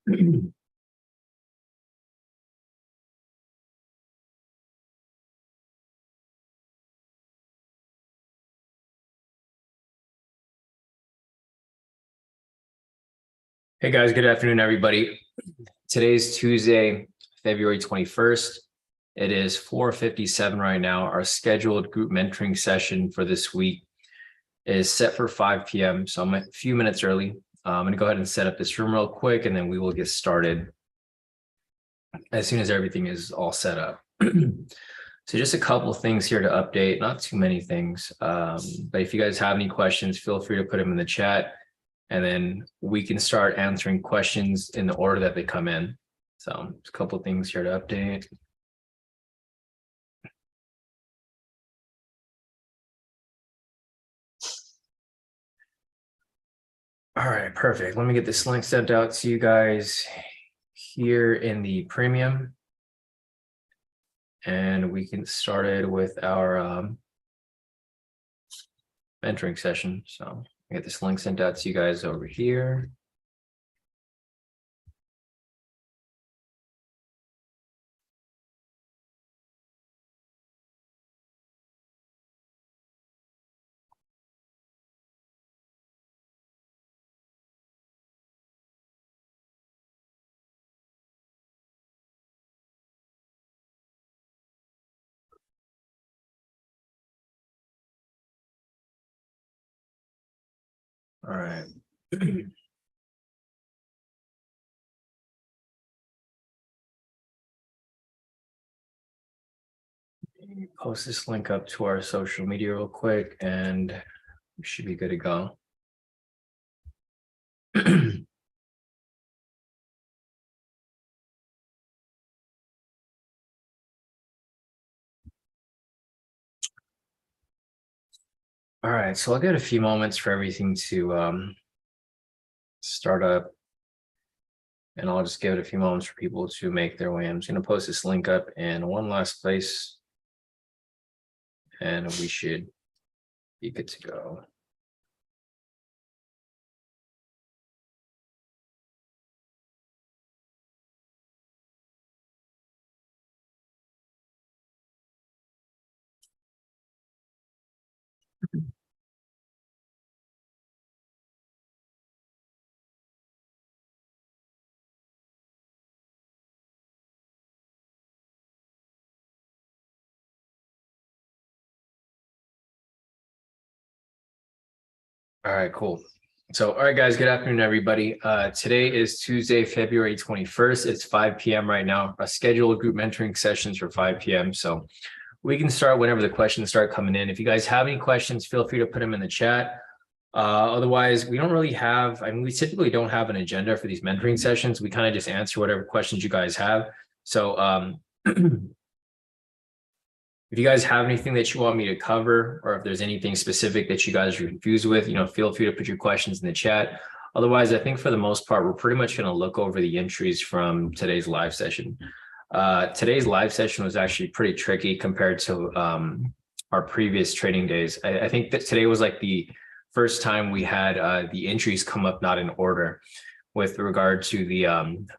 Hey guys, good afternoon, everybody. Today's Tuesday, February 21st. It is 4:57 right now. Our scheduled group mentoring session for this week is set for 5 p.m. So I'm a few minutes early. I'm going to go ahead and set up this room real quick, and then we will get started as soon as everything is all set up. So just a couple of things here to update, not too many things. But if you guys have any questions, feel free to put them in the chat, and then we can start answering questions in the order that they come in. So a couple of things here to update. All right, perfect. Let me get this link sent out to you guys here in the premium. And we can start it with our mentoring session. So I get this link sent out to you guys over here. All right. Post this link up to our social media real quick, and we should be good to go. All right, so I'll get a few moments for everything to start up, and I'll just give it a few moments for people to make their way. I'm just going to post this link up in one last place, and we should be good to go. All right, cool. So, all right, guys, good afternoon, everybody. Today is Tuesday, February 21st. It's 5 p.m. right now. Our scheduled group mentoring sessions for 5 p.m. So we can start whenever the questions start coming in. If you guys have any questions, feel free to put them in the chat. Otherwise, we don't really have, we typically don't have an agenda for these mentoring sessions. We kind of just answer whatever questions you guys have. So if you guys have anything that you want me to cover, or if there's anything specific that you guys are confused with, feel free to put your questions in the chat. Otherwise, I think for the most part, we're pretty much going to look over the entries from today's live session. Today's live session was actually pretty tricky compared to our previous trading days. I think that today was like the first time we had the entries come up not in order with regard to the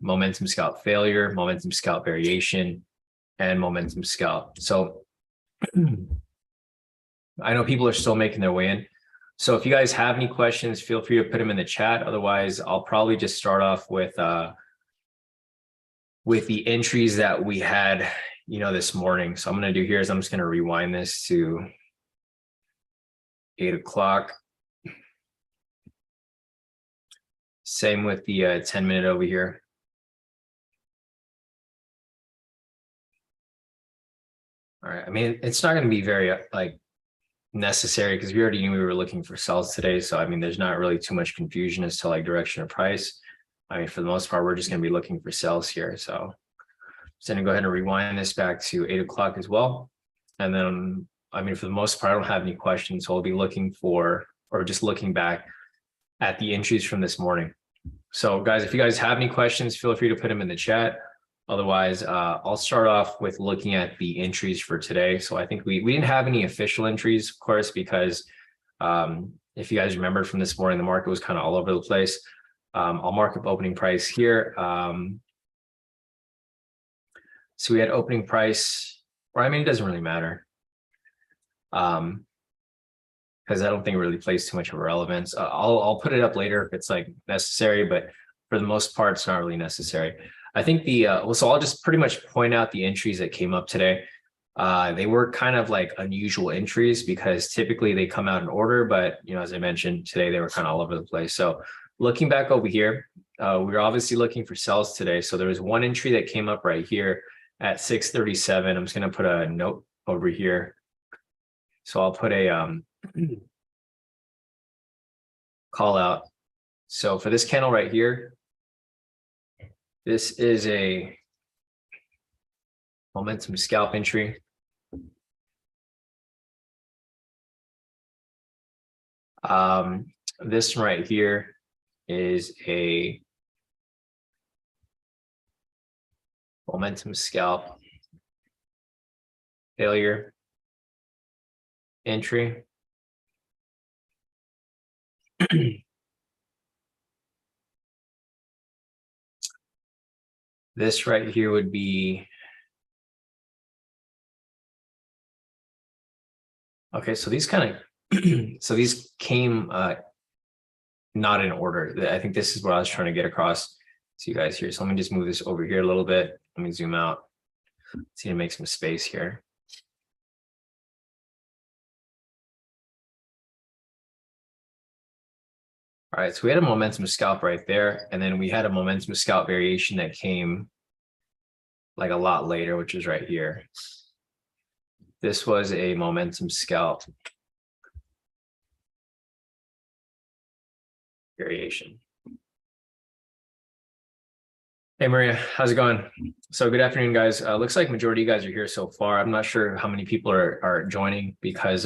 momentum scalp failure, momentum scalp variation, and momentum scalp. So I know people are still making their way in. So if you guys have any questions, feel free to put them in the chat. Otherwise, I'll probably just start off with the entries that we had, this morning. So I'm going to do here is I'm just going to rewind this to 8 o'clock. Same with the 10-minute over here. All right. It's not going to be very necessary because we already knew we were looking for sells today. So, there's not really too much confusion as to direction of price. For the most part, we're just going to be looking for sells here. So just going to go ahead and rewind this back to 8 o'clock as well. And then, for the most part, I don't have any questions. So I'll be looking for, or just looking back at the entries from this morning. So guys, if you guys have any questions, feel free to put them in the chat. Otherwise, I'll start off with looking at the entries for today. So I think we didn't have any official entries, of course, because if you guys remember from this morning, the market was kind of all over the place. I'll mark up opening price here. So we had opening price, or I mean, it doesn't really matter. Because I don't think it really plays too much of a relevance. I'll put it up later if it's like necessary, but for the most part, it's not really necessary. I think so I'll just pretty much point out the entries that came up today. They were kind of like unusual entries because typically they come out in order, but as I mentioned today, they were kind of all over the place. So looking back over here, we were obviously looking for sells today. So there was one entry that came up right here at 637. I'm just going to put a note over here. So I'll put a call out. So for this candle right here, this is a momentum scalp entry. This one right here is a momentum scalp failure entry. This right here would be, okay, so these kind of, so these came not in order. I think this is what I was trying to get across to you guys here. So let me just move this over here a little bit. Let me zoom out, see to make some space here. All right, so we had a momentum scalp right there, and then we had a momentum scalp variation that came like a lot later, which is right here. This was a momentum scalp variation. Hey, Maria, how's it going? So good afternoon, guys. Looks like majority of you guys are here so far. I'm not sure how many people are joining because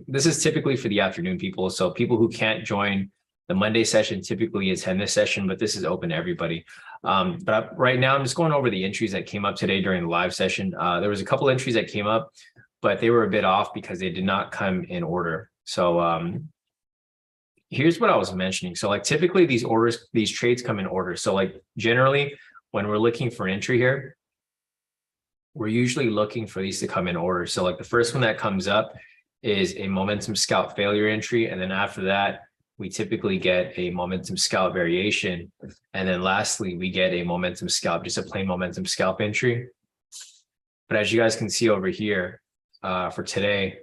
this is typically for the afternoon people. So people who can't join the Monday session typically attend this session, but this is open to everybody. But right now I'm just going over the entries that came up today during the live session. There was a couple entries that came up, but they were a bit off because they did not come in order. So here's what I was mentioning. So like typically these trades come in order. So like generally when we're looking for an entry here, we're usually looking for these to come in order. So like the first one that comes up is a momentum scalp failure entry. And then after that, we typically get a momentum scalp variation. And then lastly, we get a momentum scalp, just a plain momentum scalp entry. But as you guys can see over here, for today,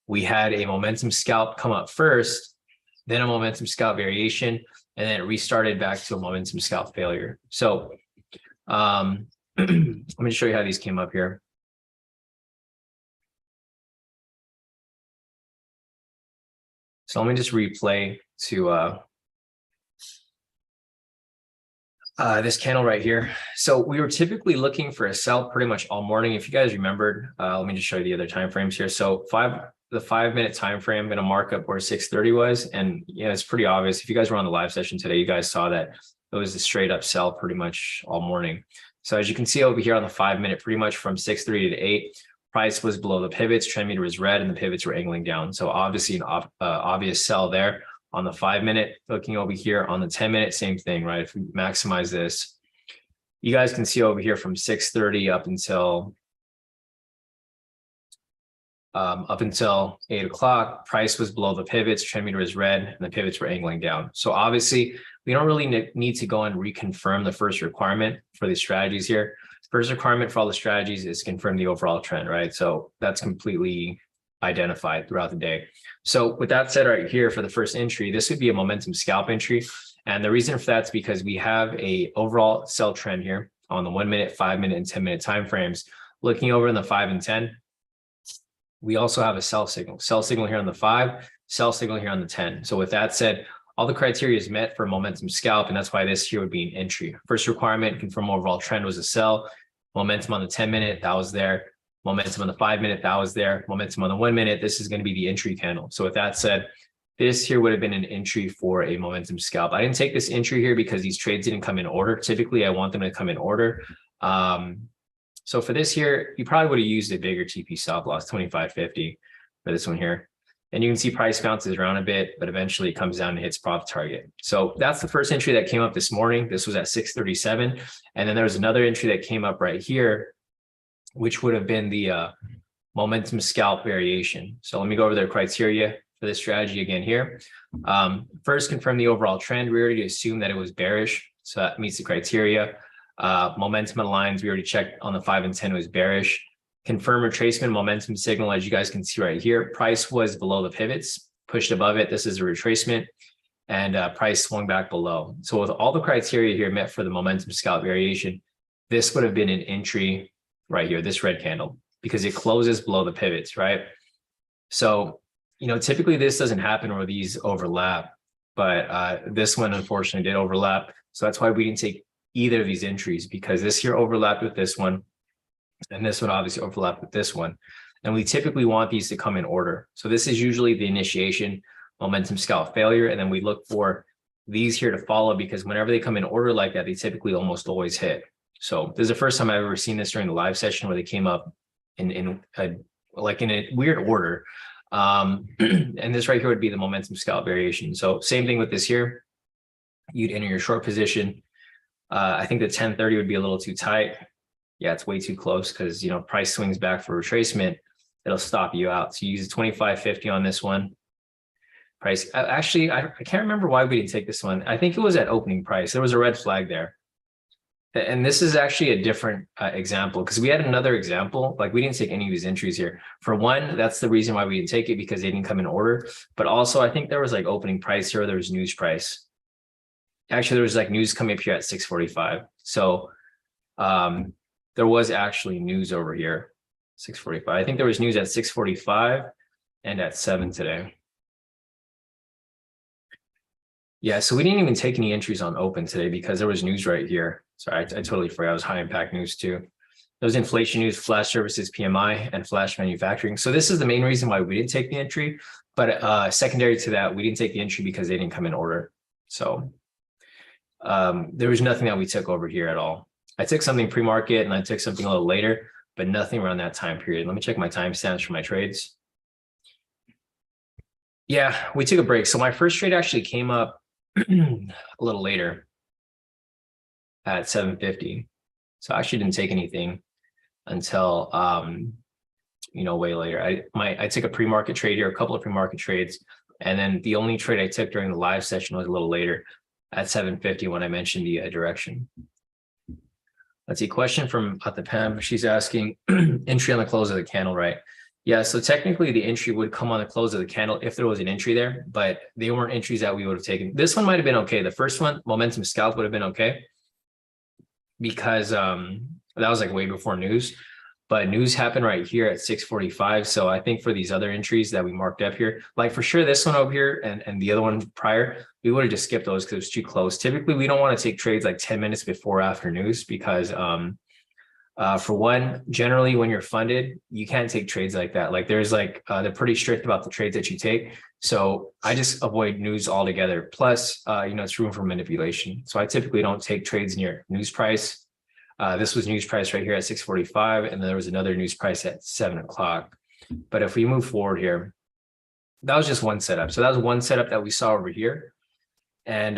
we had a momentum scalp come up first, then a momentum scalp variation, and then it restarted back to a momentum scalp failure. So let me show you how these came up here. So let me just replay to this candle right here. So we were typically looking for a sell pretty much all morning. If you guys remembered, let me just show you the other time frames here. So the 5 minute time frame, I'm going to mark up where 6:30 was, and it's pretty obvious. If you guys were on the live session today, you guys saw that it was a straight up sell pretty much all morning. So as you can see over here on the 5 minute, pretty much from 6:30 to 8, price was below the pivots, trend meter was red, and the pivots were angling down. So obviously an obvious sell there on the 5 minute. Looking over here on the 10 minute, same thing, right? If we maximize this, you guys can see over here from 6:30 up until 8 o'clock, price was below the pivots, trend meter was red, and the pivots were angling down. So obviously we don't really need to go and reconfirm the first requirement for these strategies here. First requirement for all the strategies is confirm the overall trend, right? So that's completely identified throughout the day. So with that said right here for the first entry, this would be a momentum scalp entry. And the reason for that is because we have a overall sell trend here on the 1 minute, 5 minute, and 10 minute time frames. Looking over in the 5 and 10, we also have a sell signal here on the 5, sell signal here on the 10. So with that said, all the criteria is met for momentum scalp, and that's why this here would be an entry. First requirement, confirm overall trend, was a sell. Momentum on the 10 minute, that was there. Momentum on the 5 minute, that was there. Momentum on the 1 minute, this is going to be the entry candle. So with that said, this here would have been an entry for a momentum scalp. I didn't take this entry here because these trades didn't come in order. Typically, I want them to come in order. So for this here, you probably would have used a bigger TP stop loss, 25.50 for this one here. And you can see price bounces around a bit, but eventually it comes down and hits profit target. So that's the first entry that came up this morning. This was at 637. And then there was another entry that came up right here, which would have been the momentum scalp variation. So let me go over their criteria for this strategy again here. First, confirm the overall trend. We already assumed that it was bearish, so that meets the criteria. Momentum aligns, we already checked on the 5 and 10, it was bearish. Confirm retracement momentum signal, as you guys can see right here. Price was below the pivots, pushed above it. This is a retracement, and price swung back below. So with all the criteria here met for the momentum scalp variation, this would have been an entry right here, this red candle, because it closes below the pivots, right? So, you know, typically this doesn't happen where these overlap, but this one unfortunately did overlap. So that's why we didn't take either of these entries, because this here overlapped with this one, and this one obviously overlapped with this one. And we typically want these to come in order. So this is usually the initiation, momentum scalp failure, and then we look for these here to follow, because whenever they come in order like that, they typically almost always hit. So this is the first time I've ever seen this during the live session where they came up in a weird order. And this right here would be the momentum scalp variation. So same thing with this here. You'd enter your short position. I think the 1030 would be a little too tight. Yeah, it's way too close, because, you know, price swings back for retracement, it'll stop you out. So you use 2550 on this one. Price, actually, I can't remember why we didn't take this one. I think it was at opening price. There was a red flag there. And this is actually a different example, because we had another example, like we didn't take any of these entries here. For one, that's the reason why we didn't take it, because they didn't come in order. But also I think there was like opening price here, there was news price. Actually, there was like news coming up here at 645. So there was actually news over here, 645. I think there was news at 645 and at 7 today. Yeah, so we didn't even take any entries on open today because there was news right here. Sorry, I totally forgot. It was high impact news too. There was inflation news, flash services PMI, and flash manufacturing. So this is the main reason why we didn't take the entry. But secondary to that, we didn't take the entry because they didn't come in order. So there was nothing that we took over here at all. I took something pre-market and I took something a little later, but nothing around that time period. Let me check my timestamps for my trades. Yeah, we took a break. So my first trade actually came up a little later at 750. So I actually didn't take anything until you know, way later. I took a pre-market trade here, a couple of pre-market trades, and then the only trade I took during the live session was a little later at 750 when I mentioned the direction. Let's see, question from Atapam. She's asking entry on the close of the candle, right? Yeah, so technically the entry would come on the close of the candle if there was an entry there, but they weren't entries that we would have taken. This one might have been okay. The first one, momentum scalp, would have been okay because that was like way before news, but news happened right here at 645. So I think for these other entries that we marked up here, like for sure this one over here and the other one prior, we would have just skipped those because it was too close. Typically, we don't want to take trades like 10 minutes before or after news because for one, generally when you're funded, you can't take trades like that. Like there's like, they're pretty strict about the trades that you take. So I just avoid news altogether. Plus, you know, it's room for manipulation. So I typically don't take trades near news price. This was news price right here at 645. And then there was another news price at 7 o'clock. But if we move forward here, that was just one setup. So that was one setup that we saw over here. And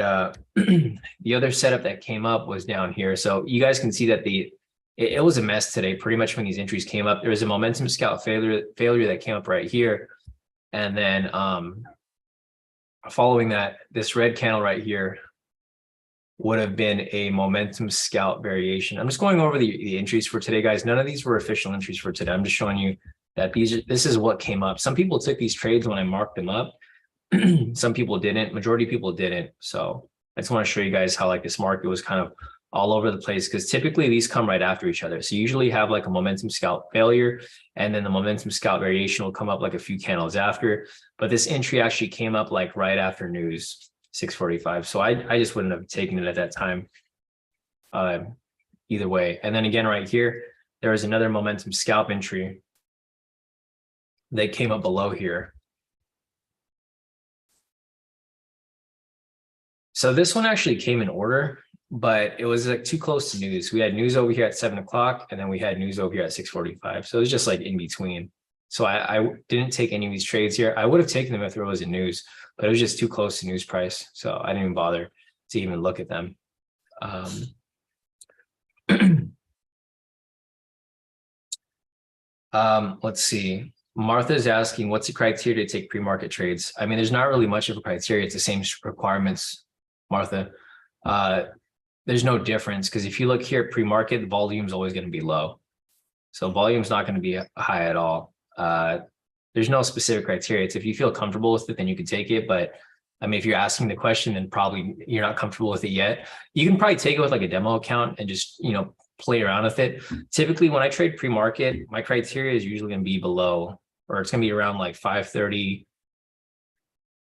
the other setup that came up was down here. So you guys can see that it was a mess today, pretty much when these entries came up. There was a momentum scalp failure that came up right here. And then following that, this red candle right here would have been a momentum scalp variation. I'm just going over the entries for today, guys. None of these were official entries for today. I'm just showing you that this is what came up. Some people took these trades when I marked them up. Some people didn't. Majority of people didn't. So I just want to show you guys how like this market was kind of all over the place because typically these come right after each other. So you usually have like a momentum scalp failure and then the momentum scalp variation will come up like a few candles after. But this entry actually came up like right after news, 645. So I just wouldn't have taken it at that time either way. And then again, right here, there is another momentum scalp entry that came up below here. So this one actually came in order, but it was like too close to news. We had news over here at 7 o'clock and then we had news over here at 645. So it was just like in between. So I didn't take any of these trades here. I would have taken them if there wasn't news, but it was just too close to news price. So I didn't even bother to even look at them. Let's see. Martha's asking, what's the criteria to take pre-market trades? I mean, there's not really much of a criteria. It's the same requirements, Martha. There's no difference because if you look here at pre-market, the volume is always going to be low. So volume's not going to be high at all. There's no specific criteria. It's if you feel comfortable with it, then you can take it. But I mean, if you're asking the question, then probably you're not comfortable with it yet. You can probably take it with like a demo account and just, play around with it. Typically, when I trade pre-market, my criteria is usually going to be below, or it's going to be around like 530.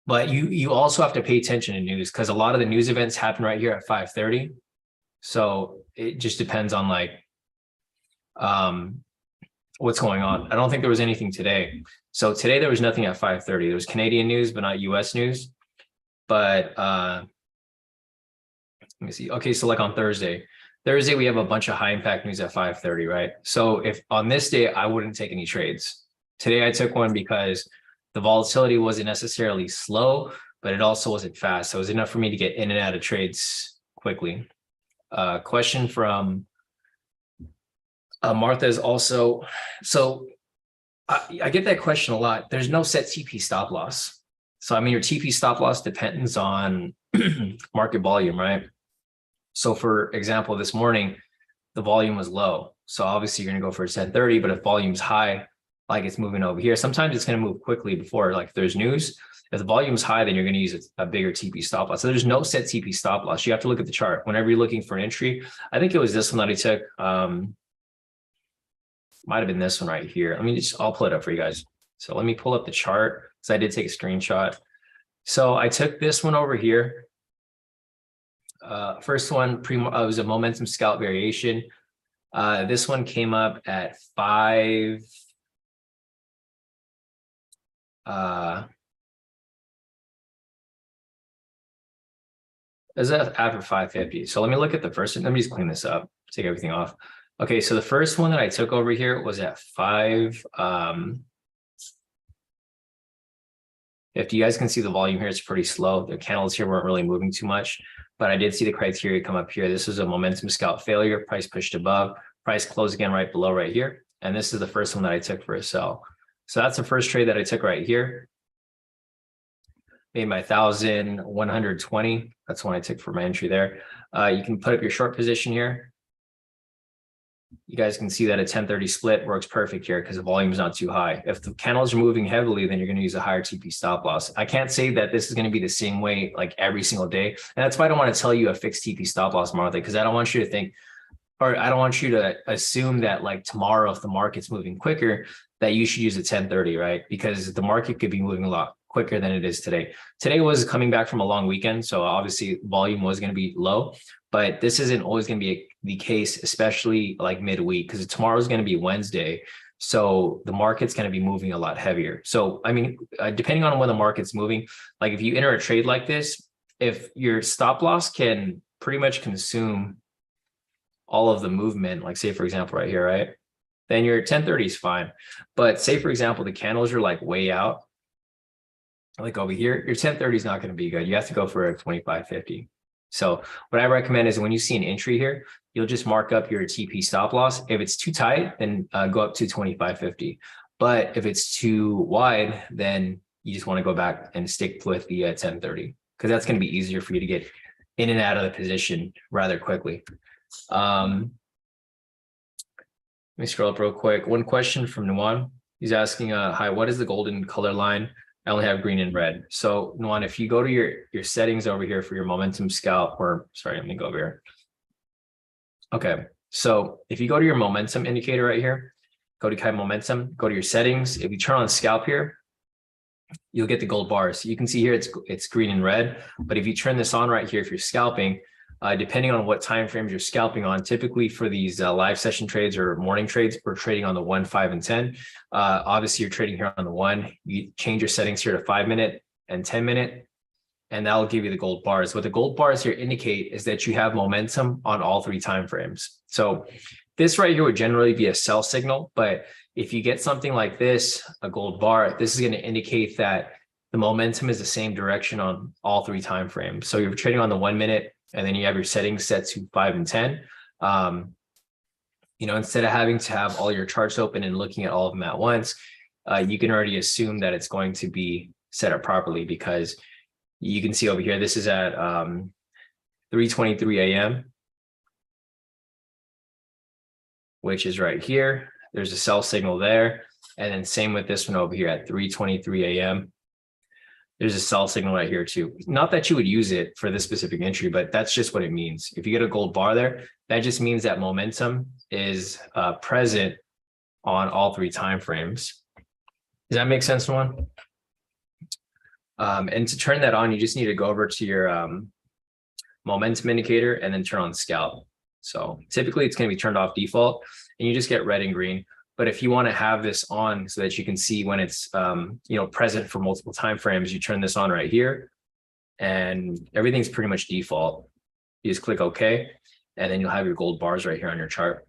But you also have to pay attention to news because a lot of the news events happen right here at 530. So it just depends on like what's going on. I don't think there was anything today. So today there was nothing at 530. There was Canadian news, but not US news. But let me see. Okay, so like on Thursday we have a bunch of high impact news at 530, right? So if on this day I wouldn't take any trades. Today I took one because the volatility wasn't necessarily slow, but it also wasn't fast. So it was enough for me to get in and out of trades quickly. Question from Martha is also, so I get that question a lot. There's no set TP stop loss. So I mean, your TP stop loss depends on market volume, right? So for example, this morning, the volume was low. So obviously you're going to go for a 1030, but if volume's high, like it's moving over here, sometimes it's going to move quickly before like if there's news. If the volume's high, then you're going to use a bigger TP stop loss. So there's no set TP stop loss. You have to look at the chart. Whenever you're looking for an entry, I think it was this one that I took. Might have been this one right here. I'll pull it up for you guys. So let me pull up the chart because I did take a screenshot. So I took this one over here. First one, was a momentum scalp variation. This one came up at 5. Is that after 550? So let me look at the first one. Let me just clean this up, take everything off. Okay, so the first one that I took over here was at 5. If you guys can see the volume here, it's pretty slow. The candles here weren't really moving too much, but I did see the criteria come up here. This is a momentum scalp failure, price pushed above, price closed again right below right here. And this is the first one that I took for a sell. So that's the first trade that I took right here. Made my 1,120. That's one I took for my entry there. You can put up your short position here. You guys can see that a 1030 split works perfect here because the volume is not too high. If the candles are moving heavily, then you're going to use a higher TP stop loss. I can't say that this is going to be the same way like every single day. And that's why I don't want to tell you a fixed TP stop loss, Martha, because I don't want you to think, or I don't want you to assume that like tomorrow, if the market's moving quicker, that you should use a 1030, right? Because the market could be moving a lot quicker than it is today. Today was coming back from a long weekend, so obviously volume was going to be low, but this isn't always going to be the case, especially like midweek, because tomorrow is going to be Wednesday. So the market's going to be moving a lot heavier. So, I mean, depending on when the market's moving, like if you enter a trade like this, if your stop loss can pretty much consume all of the movement, like say, for example, right here, right? Then your 1030 is fine. But say, for example, the candles are like way out, like over here, your 1030 is not going to be good. You have to go for a 2550. So what I recommend is when you see an entry here, you'll just mark up your TP stop loss. If it's too tight, then go up to 2550. But if it's too wide, then you just want to go back and stick with the 1030 because that's going to be easier for you to get in and out of the position rather quickly. Let me scroll up real quick. One question from Nuwan. He's asking, hi, what is the golden color line? I only have green and red. So Nuwan, if you go to your settings over here for your momentum scalp, or sorry, let me go over here. Okay, so if you go to your momentum indicator right here, go to momentum, go to your settings. If you turn on scalp here, you'll get the gold bars. You can see here it's green and red, but if you turn this on right here, if you're scalping, depending on what time frames you're scalping on, typically for these live session trades or morning trades, we're trading on the 1, 5, and 10. Obviously, you're trading here on the 1. You change your settings here to 5-minute and 10-minute, and that'll give you the gold bars. What the gold bars here indicate is that you have momentum on all 3 time frames. So this right here would generally be a sell signal, but if you get something like this, a gold bar, this is going to indicate that the momentum is the same direction on all three time frames. So you're trading on the 1 minute, and then you have your settings set to 5 and 10. Instead of having to have all your charts open and looking at all of them at once, you can already assume that it's going to be set up properly, because you can see over here, this is at 3:23 a.m., which is right here. There's a sell signal there. And then same with this one over here at 3:23 a.m. There's a sell signal right here too. Not that you would use it for this specific entry, but that's just what it means. If you get a gold bar there, that just means that momentum is present on all three time frames. Does that make sense, Juan? And to turn that on, you just need to go over to your momentum indicator and then turn on scalp. So typically it's going to be turned off default, and you just get red and green. But if you want to have this on so that you can see when it's present for multiple time frames, you turn this on right here, and everything's pretty much default. You just click OK, and then you'll have your gold bars right here on your chart.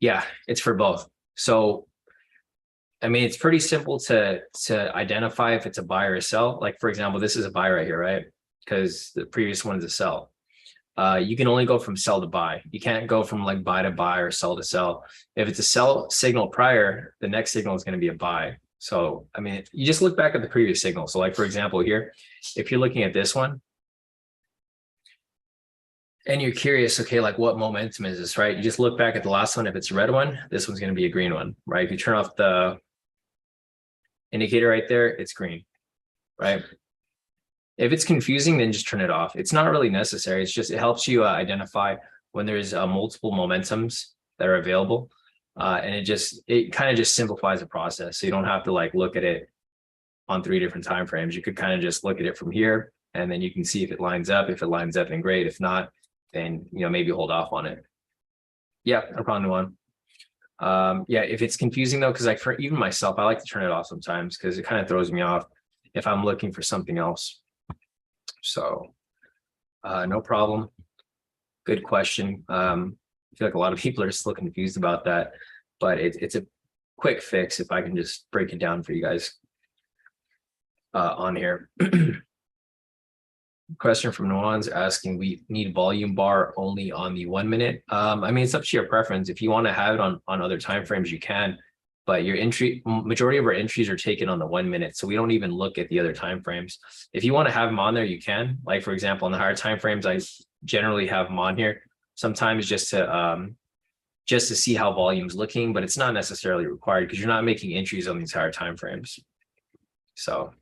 Yeah, it's for both. So I mean, it's pretty simple to identify if it's a buy or a sell. Like, for example, this is a buy right here, right? Because the previous one is a sell. You can only go from sell to buy. You can't go from like buy to buy or sell to sell. If it's a sell signal prior, the next signal is going to be a buy. So, I mean, you just look back at the previous signal. So like, for example, here, if you're looking at this one and you're curious, okay, like what momentum is this, right? You just look back at the last one. If it's a red one, this one's going to be a green one, right? If you turn off the indicator right there, it's green, right? If it's confusing, then just turn it off. It's not really necessary. It's just, it helps you identify when there's multiple momentums that are available. And it kind of just simplifies the process. So you don't have to like look at it on 3 different time frames. You could kind of just look at it from here, and then you can see if it lines up. If it lines up, then great. If not, then maybe hold off on it. Yeah, no problem. Yeah, if it's confusing though, because like for even myself, I like to turn it off sometimes because it kind of throws me off if I'm looking for something else. So no problem. Good question. I feel like a lot of people are still confused about that, but it's a quick fix if I can just break it down for you guys on here. Question from Noan's asking, we need volume bar only on the 1 minute. I mean, it's up to your preference. If you want to have it on other time frames, you can, but majority of our entries are taken on the 1 minute. So we don't even look at the other time frames. If you want to have them on there, you can. Like, for example, on the higher time frames, I generally have them on here sometimes just to see how volume's looking, but it's not necessarily required because you're not making entries on these higher time frames. So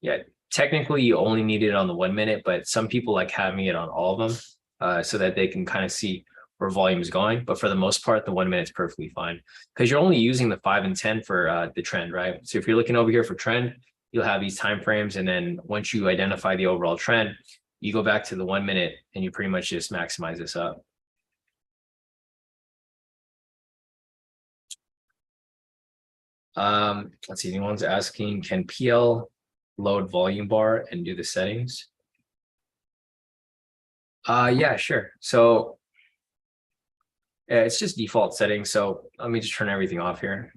yeah, technically you only need it on the 1 minute, but some people like having it on all of them so that they can kind of see where volume is going. But for the most part, the 1 minute is perfectly fine because you're only using the 5 and 10 for the trend, right? So if you're looking over here for trend, you'll have these time frames. And then once you identify the overall trend, you go back to the 1 minute and you pretty much just maximize this up. Let's see, anyone's asking, can PL load volume bar and do the settings? Yeah, sure. So yeah, it's just default settings. So let me just turn everything off here.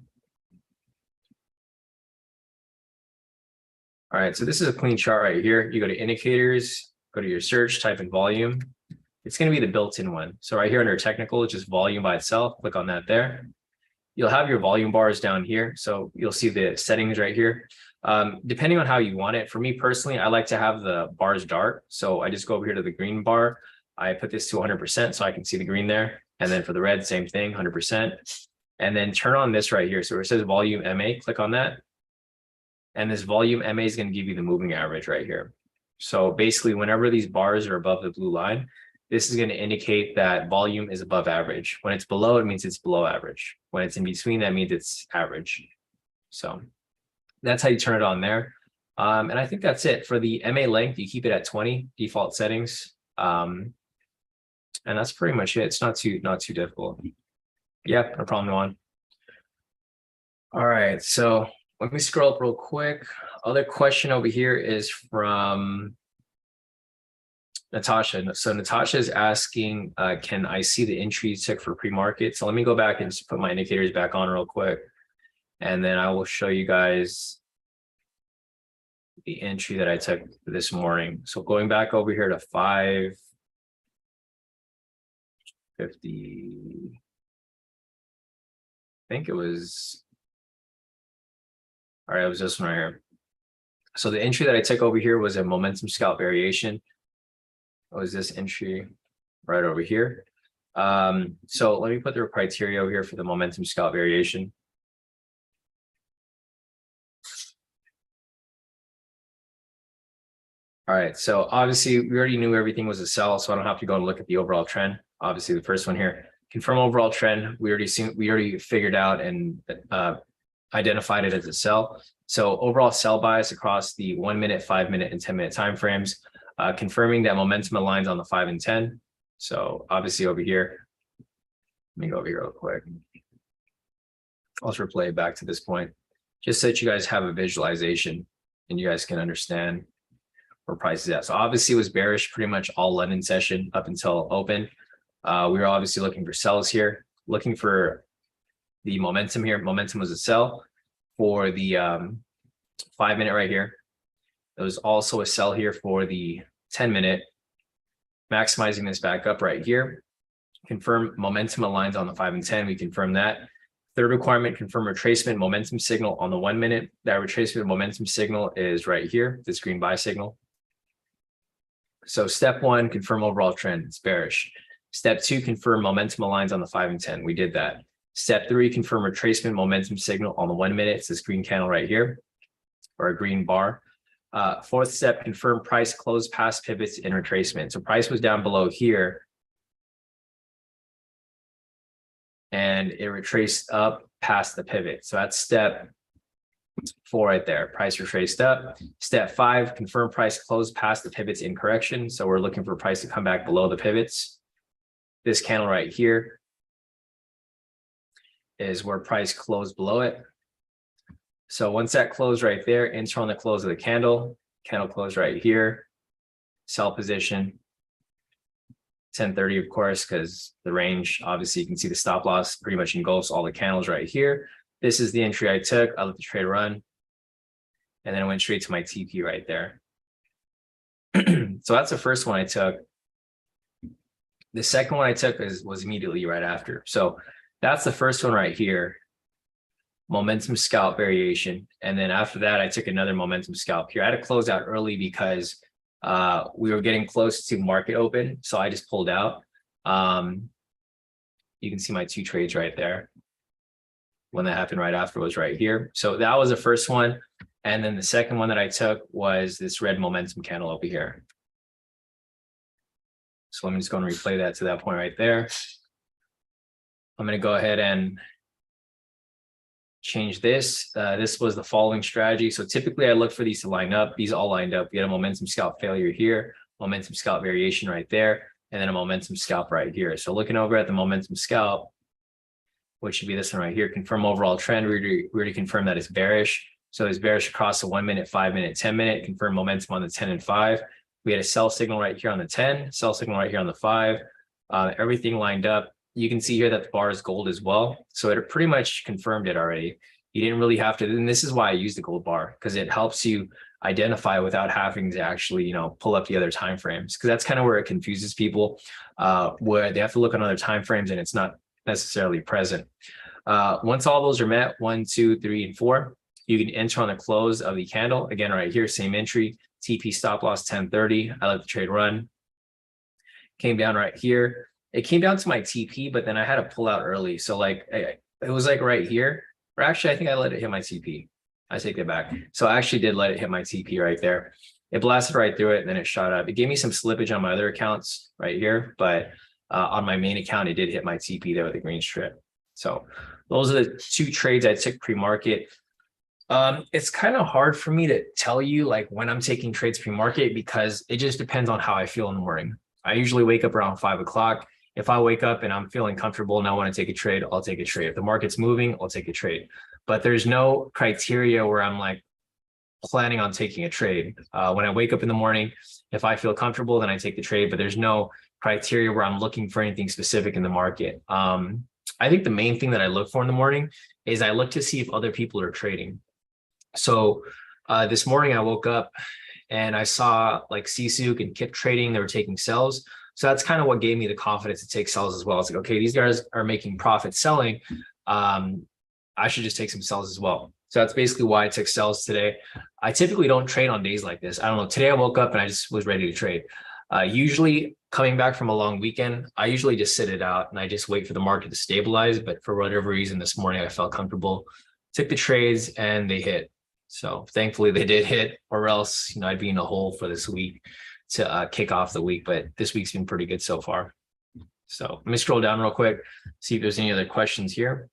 All right, so this is a clean chart right here. You go to indicators, go to your search, type in volume. It's going to be the built-in one. So right here under technical, it's just volume by itself. Click on that there. You'll have your volume bars down here. So you'll see the settings right here. Depending on how you want it. For me personally, I like to have the bars dark. So I just go over here to the green bar. I put this to 100% so I can see the green there. And then for the red, same thing, 100%. And then turn on this right here. So where it says volume MA, click on that. And this volume MA is going to give you the moving average right here. So basically, whenever these bars are above the blue line, this is going to indicate that volume is above average. When it's below, it means it's below average. When it's in between, that means it's average. So that's how you turn it on there. And I think that's it. For the MA length, you keep it at 20 default settings. And that's pretty much it. It's not too difficult. Yeah, no problem, Juan. All right, so let me scroll up real quick. Other question over here is from Natasha. So Natasha is asking, can I see the entry you took for pre-market? So let me go back and just put my indicators back on real quick. And then I will show you guys the entry that I took this morning. So going back over here to 550, I think it was, all right, it was this one right here. So the entry that I took over here was a momentum scalp variation. It was this entry right over here. So let me put the criteria over here for the momentum scalp variation. All right, so obviously we already knew everything was a sell, so I don't have to go and look at the overall trend. Obviously, the first one here, confirm overall trend. We already figured out and identified it as a sell. So overall sell bias across the 1 minute, 5 minute, and 10 minute time frames, confirming that momentum aligns on the 5 and 10. So obviously over here, let me go over here real quick. I'll just replay it back to this point, just so that you guys have a visualization and you guys can understand where price is at. So obviously it was bearish pretty much all London session up until open. We were obviously looking for sells here, looking for the momentum here. Momentum was a sell for the 5 minute right here. There was also a sell here for the 10 minute, maximizing this back up right here. Confirm momentum aligns on the 5 and 10. We confirm that. Third requirement, confirm retracement momentum signal on the 1 minute. That retracement momentum signal is right here, this green buy signal. So step 1, confirm overall trend, it's bearish. Step 2, confirm momentum aligns on the 5 and 10. We did that. Step 3, confirm retracement momentum signal on the 1 minute. It's this green candle right here, or a green bar. Fourth step, confirm price close past pivots in retracement. So price was down below here, and it retraced up past the pivot. So that's step 4 right there. Price retraced up. Step 5, confirm price close past the pivots in correction. So we're looking for price to come back below the pivots. This candle right here is where price closed below it. So once that closed right there, enter on the close of the candle. Candle closed right here. Sell position. 1030, of course, because the range, obviously you can see the stop loss pretty much engulfs all the candles right here. This is the entry I took. I let the trade run. And then I went straight to my TP right there. So that's the first one I took. The second one I took was immediately right after. So that's the first one right here. Momentum scalp variation. And then after that, I took another momentum scalp here. I had to close out early because we were getting close to market open. So I just pulled out. You can see my 2 trades right there. When that happened right after was right here. So that was the first one. And then the second one that I took was this red momentum candle over here. So let me just go and replay that to that point right there. I'm going to go ahead and change this. This was the following strategy. So typically I look for these to line up. These all lined up. We had a momentum scalp failure here, momentum scalp variation right there, and then a momentum scalp right here. So looking over at the momentum scalp, which should be this one right here, confirm overall trend. We already confirmed that it's bearish. So it's bearish across the 1 minute, 5 minute, 10 minute, confirm momentum on the 10 and 5. We had a sell signal right here on the 10, sell signal right here on the 5. Everything lined up. You can see here that the bar is gold as well. So it pretty much confirmed it already. You didn't really have to, and this is why I use the gold bar, because it helps you identify without having to actually, pull up the other time frames. Because that's kind of where it confuses people, where they have to look on other time frames and it's not necessarily present. Once all those are met, 1, 2, 3, and 4, you can enter on the close of the candle. Again, right here, same entry, TP stop loss 1030. I let the trade run. Came down right here. It came down to my TP, but then I had to pull out early. So it was like right here, or actually I think I let it hit my TP. I take that back. So I actually did let it hit my TP right there. It blasted right through it and then it shot up. It gave me some slippage on my other accounts right here, but on my main account, it did hit my TP there with a green strip. So those are the 2 trades I took pre-market. It's kind of hard for me to tell you when I'm taking trades pre-market because it just depends on how I feel in the morning. I usually wake up around 5 o'clock. If I wake up and I'm feeling comfortable and I want to take a trade, I'll take a trade. If the market's moving, I'll take a trade. But there's no criteria where I'm planning on taking a trade. When I wake up in the morning, if I feel comfortable, then I take the trade, but there's no criteria where I'm looking for anything specific in the market. I think the main thing that I look for in the morning is I look to see if other people are trading. So this morning I woke up and I saw like Sisuk and Kip trading, they were taking sells. So that's kind of what gave me the confidence to take sells as well. It's like, okay, these guys are making profit selling. I should just take some sells as well. So that's basically why I took sells today. I typically don't trade on days like this. I don't know. Today I woke up and I just was ready to trade. Usually coming back from a long weekend, I usually just sit it out and I just wait for the market to stabilize. But for whatever reason, this morning I felt comfortable, took the trades and they hit. So thankfully they did hit, or else, you know, I'd be in a hole for this week to kick off the week. But this week's been pretty good so far. So let me scroll down real quick, see if there's any other questions here.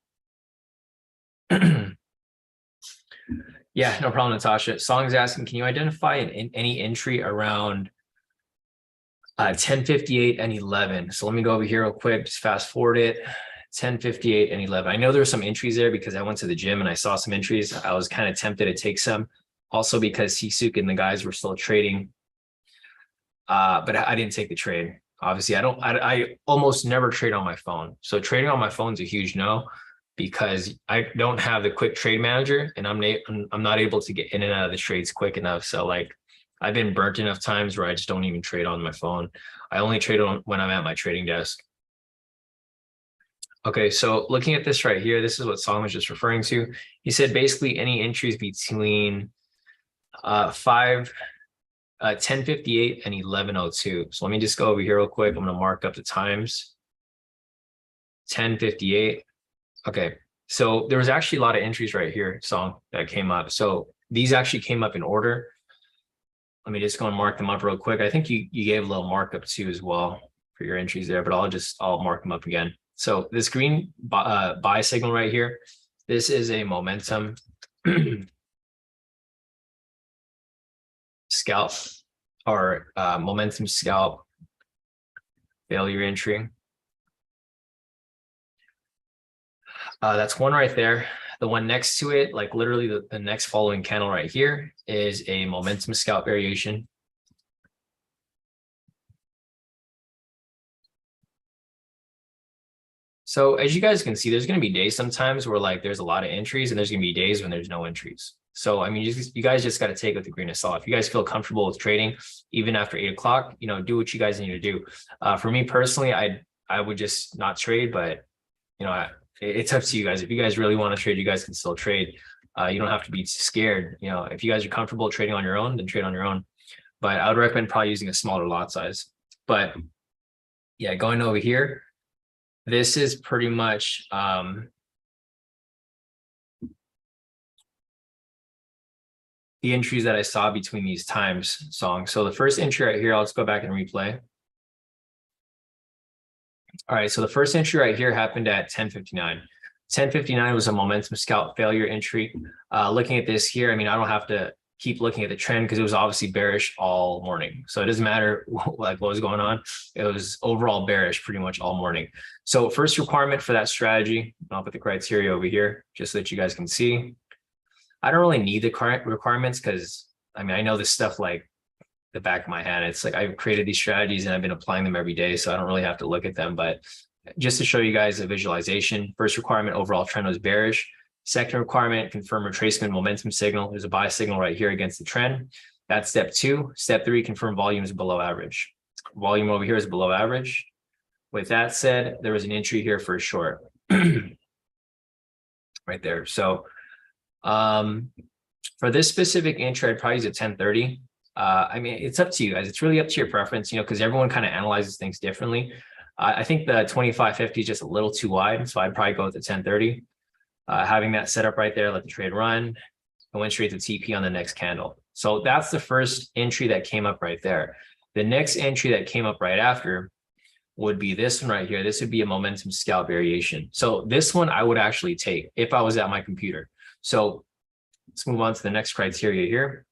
Yeah, no problem, Natasha. Song's asking, can you identify any entry around 10:58 and 11? So let me go over here real quick, just fast forward it. 10:58 and 11. I know there's some entries there because I went to the gym and I saw some entries. I was kind of tempted to take some, also because Sisuk and the guys were still trading. But I didn't take the trade. Obviously, I almost never trade on my phone. So trading on my phone is a huge no, because I don't have the quick trade manager and I'm not able to get in and out of the trades quick enough. So like I've been burnt enough times where I just don't even trade on my phone. I only trade on when I'm at my trading desk. Okay, so looking at this right here, this is what Song was just referring to. He said basically any entries between 10:58 and 11:02. So let me just go over here real quick. I'm going to mark up the times. 10:58. Okay, so there was actually a lot of entries right here, Song, that came up. So these actually came up in order. Let me just go and mark them up real quick. I think you gave a little markup too as well for your entries there, but I'll mark them up again. So this green buy signal right here, this is a momentum scalp, or momentum scalp failure entry. That's one right there. The one next to it, like literally the next following candle right here, is a momentum scalp variation. So as you guys can see, there's going to be days sometimes where like there's a lot of entries and there's going to be days when there's no entries. So, I mean, you guys just got to take it with a grain of salt. If you guys feel comfortable with trading, even after 8 o'clock, you know, do what you guys need to do. For me personally, I would just not trade, but you know, it's up to you guys. If you guys really want to trade, you guys can still trade. You don't have to be scared. You know, if you guys are comfortable trading on your own, then trade on your own. But I would recommend probably using a smaller lot size. But yeah, going over here, this is pretty much the entries that I saw between these times, Song. So the first entry right here, I'll just go back and replay. All right, so the first entry right here happened at 10:59. 10:59 was a momentum scalp failure entry. Looking at this here, I mean, I don't have to keep looking at the trend because it was obviously bearish all morning. So it doesn't matter like what was going on. It was overall bearish pretty much all morning. So first requirement for that strategy, I'll put the criteria over here just so that you guys can see. I don't really need the current requirements because I mean, I know this stuff like the back of my hand. It's like I've created these strategies and I've been applying them every day, so I don't really have to look at them. But just to show you guys a visualization, first requirement, overall trend was bearish. Second requirement, confirm retracement momentum signal. There's a buy signal right here against the trend. That's step 2. Step 3, confirm volume is below average. Volume over here is below average. With that said, there was an entry here for a short right there. So for this specific entry, I'd probably use a 10:30. I mean, it's up to you guys. It's really up to your preference, you know, because everyone kind of analyzes things differently. I think the 25.50 is just a little too wide, so I'd probably go with the 10:30. Having that set up right there, let the trade run, and went straight to TP on the next candle. So that's the first entry that came up right there. The next entry that came up right after would be this one right here. This would be a momentum scalp variation. So this one I would actually take if I was at my computer. So let's move on to the next criteria here.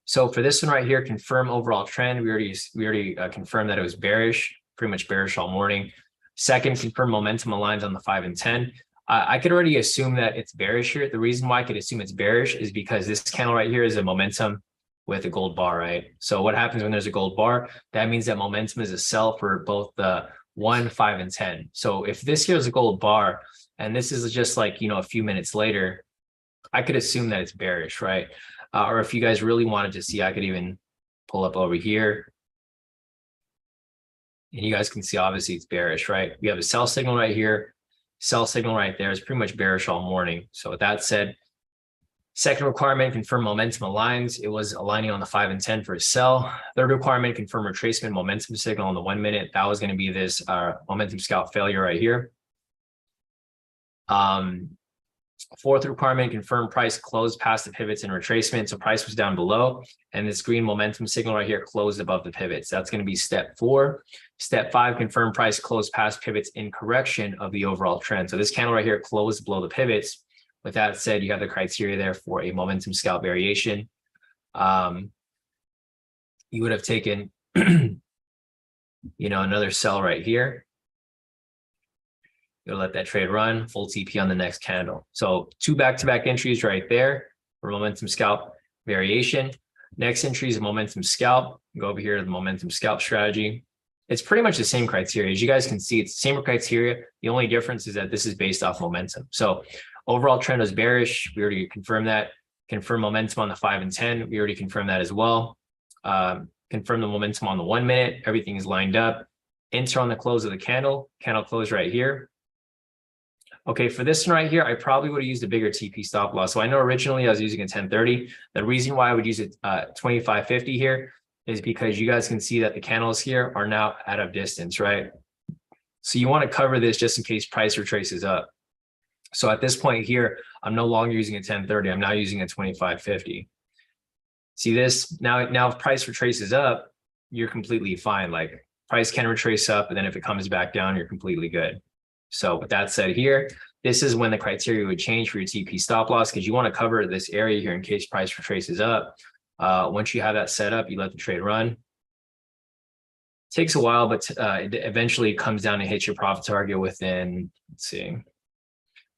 So for this one right here, confirm overall trend. We already confirmed that it was bearish, pretty much bearish all morning. Second, confirm momentum aligns on the 5 and 10. I could already assume that it's bearish here. The reason why I could assume it's bearish is because this candle right here is a momentum with a gold bar, right? So what happens when there's a gold bar? That means that momentum is a sell for both the 1, 5, and 10. So if this here is a gold bar and this is just like, a few minutes later, I could assume that it's bearish, right? Or if you guys really wanted to see, I could even pull up over here. And you guys can see, obviously, it's bearish, right? We have a sell signal right here, sell signal right there. It's pretty much bearish all morning. So with that said, second requirement, confirm momentum aligns. It was aligning on the 5 and 10 for a sell. Third requirement, confirm retracement momentum signal on the 1 minute. That was going to be this momentum scalp failure right here. Fourth requirement, confirm price closed past the pivots and retracement. So price was down below, and this green momentum signal right here closed above the pivots. That's going to be step 4. Step 5, confirm price closed past pivots in correction of the overall trend. So this candle right here closed below the pivots. With that said, you have the criteria there for a momentum scalp variation. You would have taken, another sell right here. You'll let that trade run, full TP on the next candle. So 2 back-to-back entries right there for momentum scalp variation. Next entry is a momentum scalp. Go over here to the momentum scalp strategy. It's pretty much the same criteria. As you guys can see, it's the same criteria. The only difference is that this is based off momentum. So overall trend was bearish. We already confirmed that. Confirm momentum on the 5 and 10. We already confirmed that as well. Confirm the momentum on the 1 minute. Everything is lined up. Enter on the close of the candle. Candle close right here. Okay, for this one right here, I probably would have used a bigger TP stop loss. So I know originally I was using a 1030. The reason why I would use a 2550 here is because you guys can see that the candles here are now out of distance, right? So you want to cover this just in case price retraces up. So at this point here, I'm no longer using a 1030. I'm now using a 2550. See this? Now if price retraces up, you're completely fine. Like price can retrace up, and then if it comes back down, you're completely good. So with that said here, this is when the criteria would change for your TP stop loss, because you want to cover this area here in case price retraces up. Once you have that set up, you let the trade run. Takes a while, but it eventually comes down and hits your profit target within, let's see,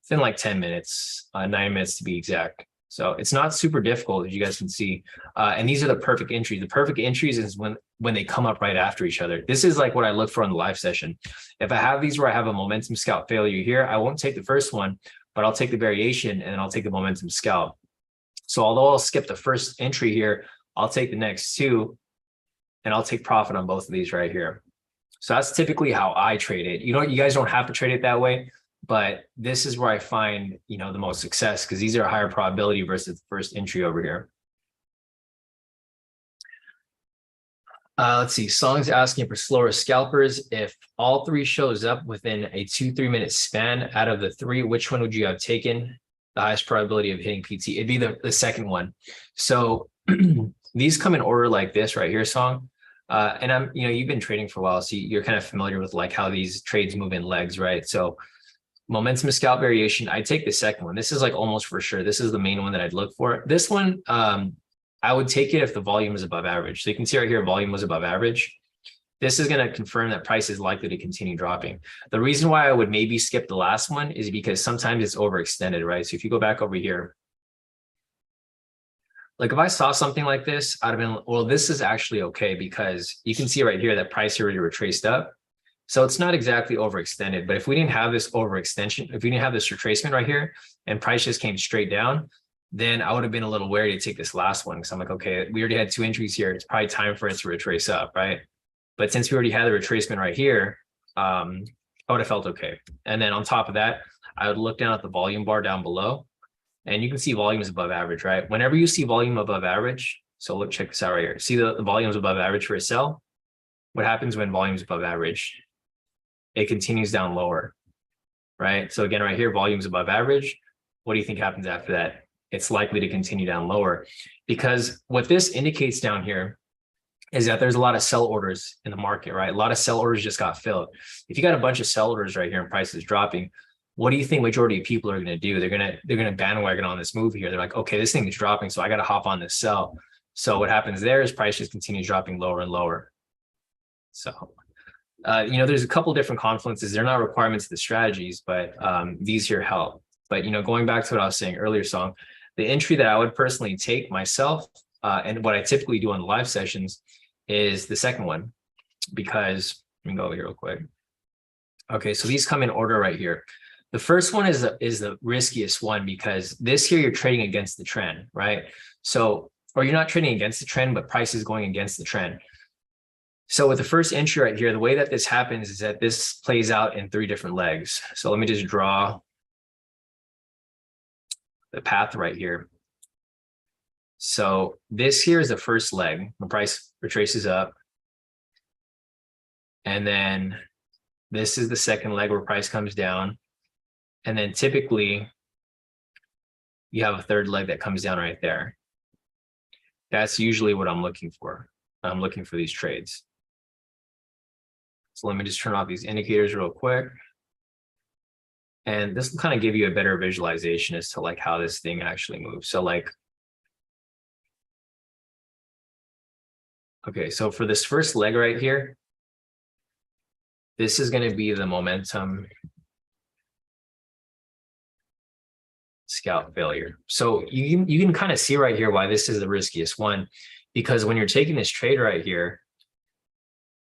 within like 10 minutes, 9 minutes to be exact. So it's not super difficult, as you guys can see. And these are the perfect entries. The perfect entries is when they come up right after each other. This is like what I look for in the live session. If I have these where I have a momentum scalp failure here, I won't take the first one, but I'll take the variation and then I'll take the momentum scalp. So although I'll skip the first entry here, I'll take the next 2 and I'll take profit on both of these right here. So that's typically how I trade it. You guys don't have to trade it that way, but this is where I find, the most success, because these are a higher probability versus the first entry over here. Let's see. Song's asking for slower scalpers. If all 3 shows up within a 2-3 minute span out of the 3, which one would you have taken the highest probability of hitting PT? It'd be the second one. So these come in order like this right here, Song. And you've been trading for a while, so you're kind of familiar with like how these trades move in legs, right? So momentum scalp variation, I take the second one. This is like almost for sure. This is the main one that I'd look for. This one, I would take it if the volume is above average. So you can see right here, volume was above average. This is going to confirm that price is likely to continue dropping. The reason why I would maybe skip the last one is because sometimes it's overextended, right? So if you go back over here, like if I saw something like this, I'd have been, well, this is actually okay, because you can see right here that price already retraced up. So it's not exactly overextended, but if we didn't have this overextension, if we didn't have this retracement right here and price just came straight down, then I would have been a little wary to take this last one. Because I'm like, okay, we already had 2 entries here. It's probably time for it to retrace up, right? But since we already had the retracement right here, I would have felt okay. And then on top of that, I would look down at the volume bar down below, and you can see volume is above average, right? Whenever you see volume above average, so look, check this out right here. See the volume is above average for a sell? What happens when volume is above average? It continues down lower, right? So again, right here, volume's above average. What do you think happens after that? It's likely to continue down lower, because what this indicates down here is that there's a lot of sell orders in the market, right? A lot of sell orders just got filled. If you got a bunch of sell orders right here and prices dropping, what do you think majority of people are going to do? They're going to bandwagon on this move here. They're like, okay, this thing is dropping, so I got to hop on this sell. So what happens there is price just continues dropping lower and lower. So There's a couple different confluences. They're not requirements of the strategies, but these here help. But, going back to what I was saying earlier, Song, the entry that I would personally take myself, and what I typically do on the live sessions, is the second one, because let me go over here real quick. Okay, so these come in order right here. The first one is the riskiest one, because this here you're trading against the trend, right? So, or you're not trading against the trend, but price is going against the trend. So with the first entry right here, the way that this happens is that this plays out in 3 different legs. So let me just draw the path right here. So this here is the first leg, when price retraces up. And then this is the second leg where price comes down. And then typically you have a third leg that comes down right there. That's usually what I'm looking for. I'm looking for these trades. So let me just turn off these indicators real quick. And this will kind of give you a better visualization as to like how this thing actually moves. So like, okay, so for this first leg right here, this is going to be the momentum scalp failure. So you can kind of see right here why this is the riskiest one, because when you're taking this trade right here,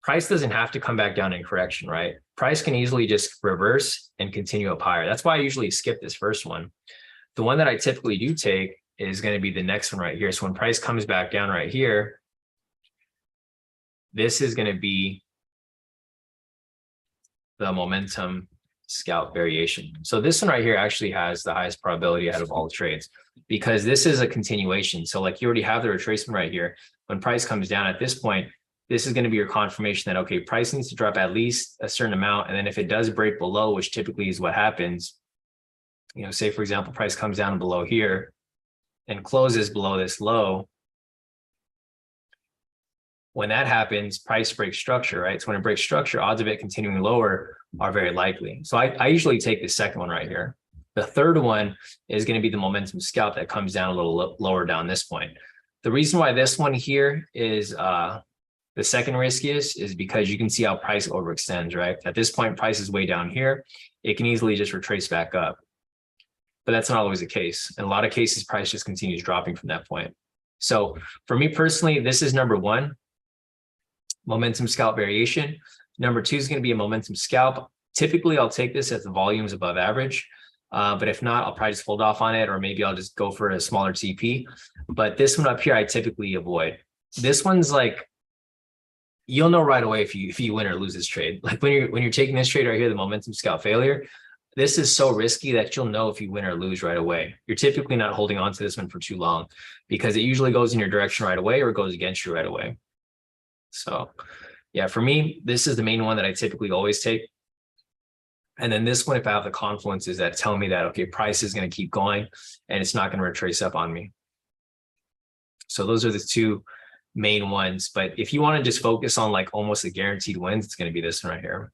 price doesn't have to come back down in correction, right? Price can easily just reverse and continue up higher. That's why I usually skip this first one. The one that I typically do take is going to be the next one right here. So when price comes back down right here, this is going to be the momentum scalp variation. So this one right here actually has the highest probability out of all the trades, because this is a continuation. So like you already have the retracement right here. When price comes down at this point, this is going to be your confirmation that, okay, price needs to drop at least a certain amount. And then if it does break below, which typically is what happens, say for example, price comes down below here and closes below this low. When that happens, price breaks structure, right? So when it breaks structure, odds of it continuing lower are very likely. So I usually take the second one right here. The third one is going to be the momentum scalp that comes down a little lower down this point. The reason why this one here is the second riskiest is because you can see how price overextends, right? At this point, price is way down here. It can easily just retrace back up. But that's not always the case. In a lot of cases, price just continues dropping from that point. So for me personally, this is number 1. Momentum scalp variation. Number 2 is going to be a momentum scalp. Typically, I'll take this if the volume is above average. But if not, I'll probably just hold off on it, or maybe I'll just go for a smaller TP. But this one up here, I typically avoid. This one's like, you'll know right away if you win or lose this trade. Like when you're taking this trade right here, the momentum scalp failure, this is so risky that you'll know if you win or lose right away. You're typically not holding on to this one for too long, because it usually goes in your direction right away or it goes against you right away. So yeah, for me, this is the main one that I typically always take. And then this one, if I have the confluences that tell me that, okay, price is going to keep going and it's not going to retrace up on me. So those are the 2 main ones. But if you want to just focus on like almost a guaranteed wins, it's going to be this one right here,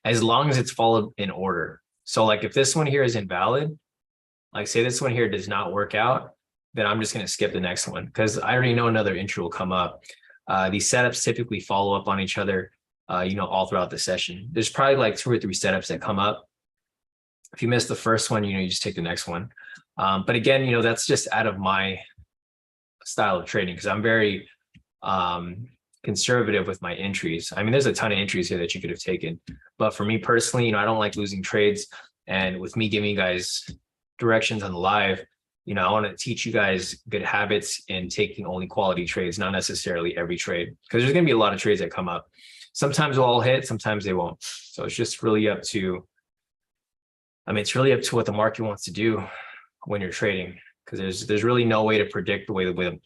as long as it's followed in order. So like if this one here is invalid, like say this one here does not work out, then I'm just going to skip the next one, because I already know another entry will come up. These setups typically follow up on each other, all throughout the session. There's probably like 2 or 3 setups that come up. If you miss the first one, you just take the next one. But again, that's just out of my style of trading, because I'm very conservative with my entries. I mean, there's a ton of entries here that you could have taken, but for me personally, I don't like losing trades. And with me giving you guys directions on the live, I want to teach you guys good habits in taking only quality trades, not necessarily every trade, because there's going to be a lot of trades that come up. Sometimes they'll all hit, sometimes they won't. So it's just really up to, it's really up to what the market wants to do when you're trading, because there's really no way to predict the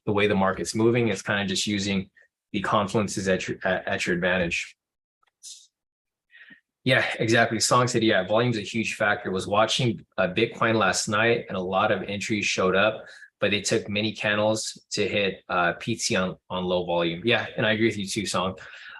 way the market's moving. It's kind of just using the confluences at your advantage. Yeah, exactly. Song said, yeah, volume's a huge factor. Was watching Bitcoin last night and a lot of entries showed up, but they took many candles to hit PT on low volume. Yeah, and I agree with you too, Song.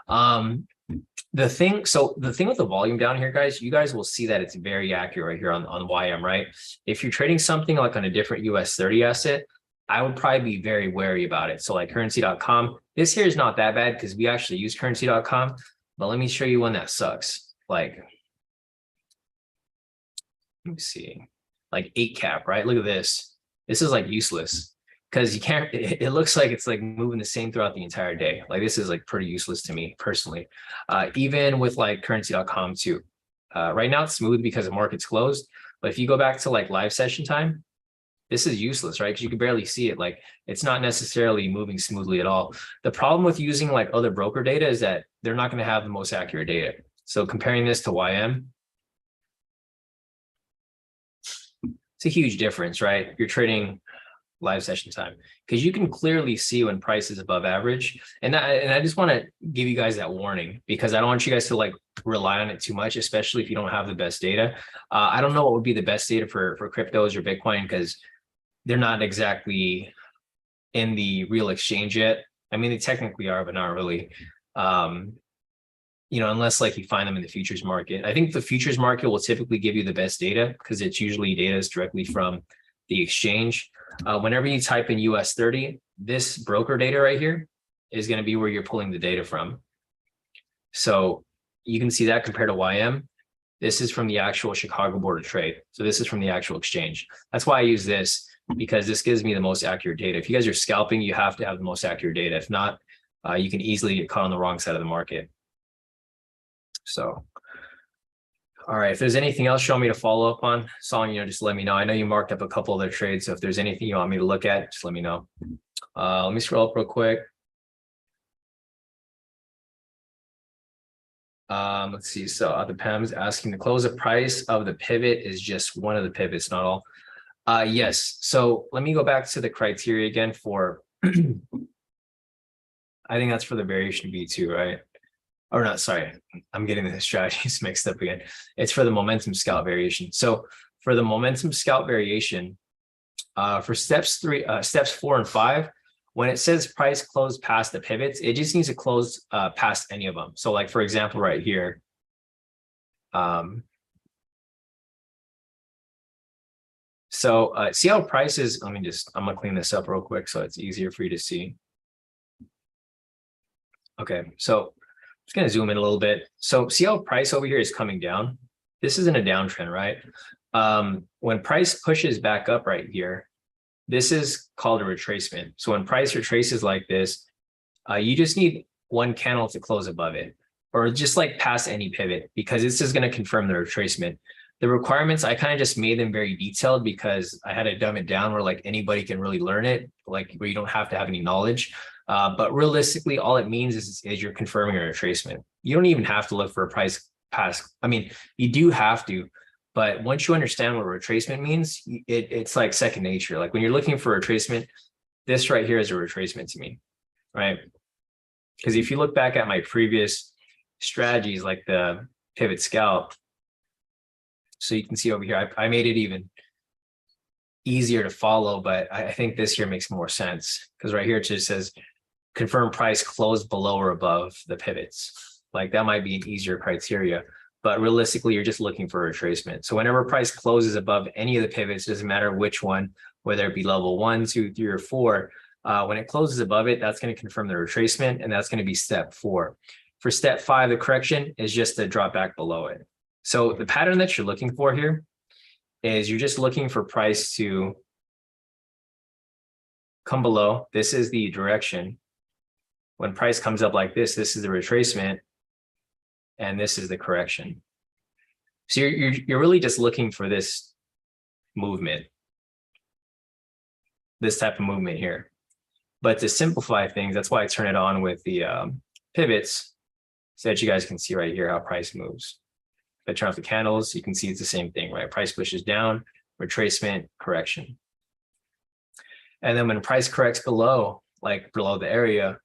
The thing with the volume down here, guys, you guys will see that it's very accurate right here on YM, right? If you're trading something like on a different US 30 asset, I would probably be very wary about it. So like currency.com, this here is not that bad because we actually use currency.com. But let me show you one that sucks. Like, let me see, like 8 cap, right? Look at this. This is like useless because you can't, it looks like it's like moving the same throughout the entire day. Like this is like pretty useless to me personally. Even with like currency.com too. Right now it's smooth because the market's closed. But if you go back to like live session time, this is useless, right? Because you can barely see it. Like it's not necessarily moving smoothly at all. The problem with using like other broker data is that they're not going to have the most accurate data. So comparing this to YM, it's a huge difference, right? You're trading live session time because you can clearly see when price is above average. And I just want to give you guys that warning because I don't want you guys to like rely on it too much, especially if you don't have the best data. I don't know what would be the best data for cryptos or Bitcoin because they're not exactly in the real exchange yet. I mean, they technically are, but not really. You know, unless like you find them in the futures market. I think the futures market will typically give you the best data because it's usually data is directly from the exchange. Whenever you type in US 30, this broker data right here is going to be where you're pulling the data from. So you can see that compared to YM. This is from the actual Chicago Board of Trade. So this is from the actual exchange. That's why I use this because this gives me the most accurate data. If you guys are scalping, you have to have the most accurate data. If not, you can easily get caught on the wrong side of the market. So, all right, if there's anything else you want me to follow up on, Song, you know, just let me know. I know you marked up a couple of their trades. So if there's anything you want me to look at, just let me know. Let me scroll up real quick. Let's see. So the PEM's asking the close of price of the pivot is just one of the pivots, not all. Yes. So let me go back to the criteria again for, I think that's for the variation V2, right? Or not, sorry, I'm getting the strategies mixed up again. It's for the momentum scout variation. So for the momentum scout variation, for steps 4 and 5, when it says price close past the pivots, it just needs to close past any of them. So like, for example, right here, see how prices, I'm gonna clean this up real quick so it's easier for you to see. Okay, so I'm just gonna zoom in a little bit. So see how price over here is coming down? This is in a downtrend, right? When price pushes back up right here, this is called a retracement. So when price retraces like this, you just need one candle to close above it, or just like past any pivot, because this is going to confirm the retracement. The requirements, I kind of just made them very detailed because I had to dumb it down where like anybody can really learn it, like where you don't have to have any knowledge. But realistically, all it means is you're confirming a retracement. You don't even have to look for a price past. I mean, you do have to, but once you understand what retracement means, it's like second nature. Like when you're looking for a retracement, this right here is a retracement to me, right? Because if you look back at my previous strategies, like the pivot scalp, so you can see over here, I made it even easier to follow, but I think this here makes more sense because right here it just says confirm price close below or above the pivots. Like that might be an easier criteria, but realistically, you're just looking for a retracement. So whenever price closes above any of the pivots, doesn't matter which one, whether it be level 1, 2, 3, or 4, when it closes above it, that's going to confirm the retracement, and that's going to be step 4. For step 5, the correction is just to drop back below it. So the pattern that you're looking for here is you're just looking for price to come below. This is the direction. When price comes up like this is the retracement, and this is the correction. So you're really just looking for this movement, this type of movement here. But to simplify things, that's why I turn it on with the pivots so that you guys can see right here how price moves. If I turn off the candles, you can see it's the same thing, right? Price pushes down, retracement, correction. And then when price corrects below, like below the area,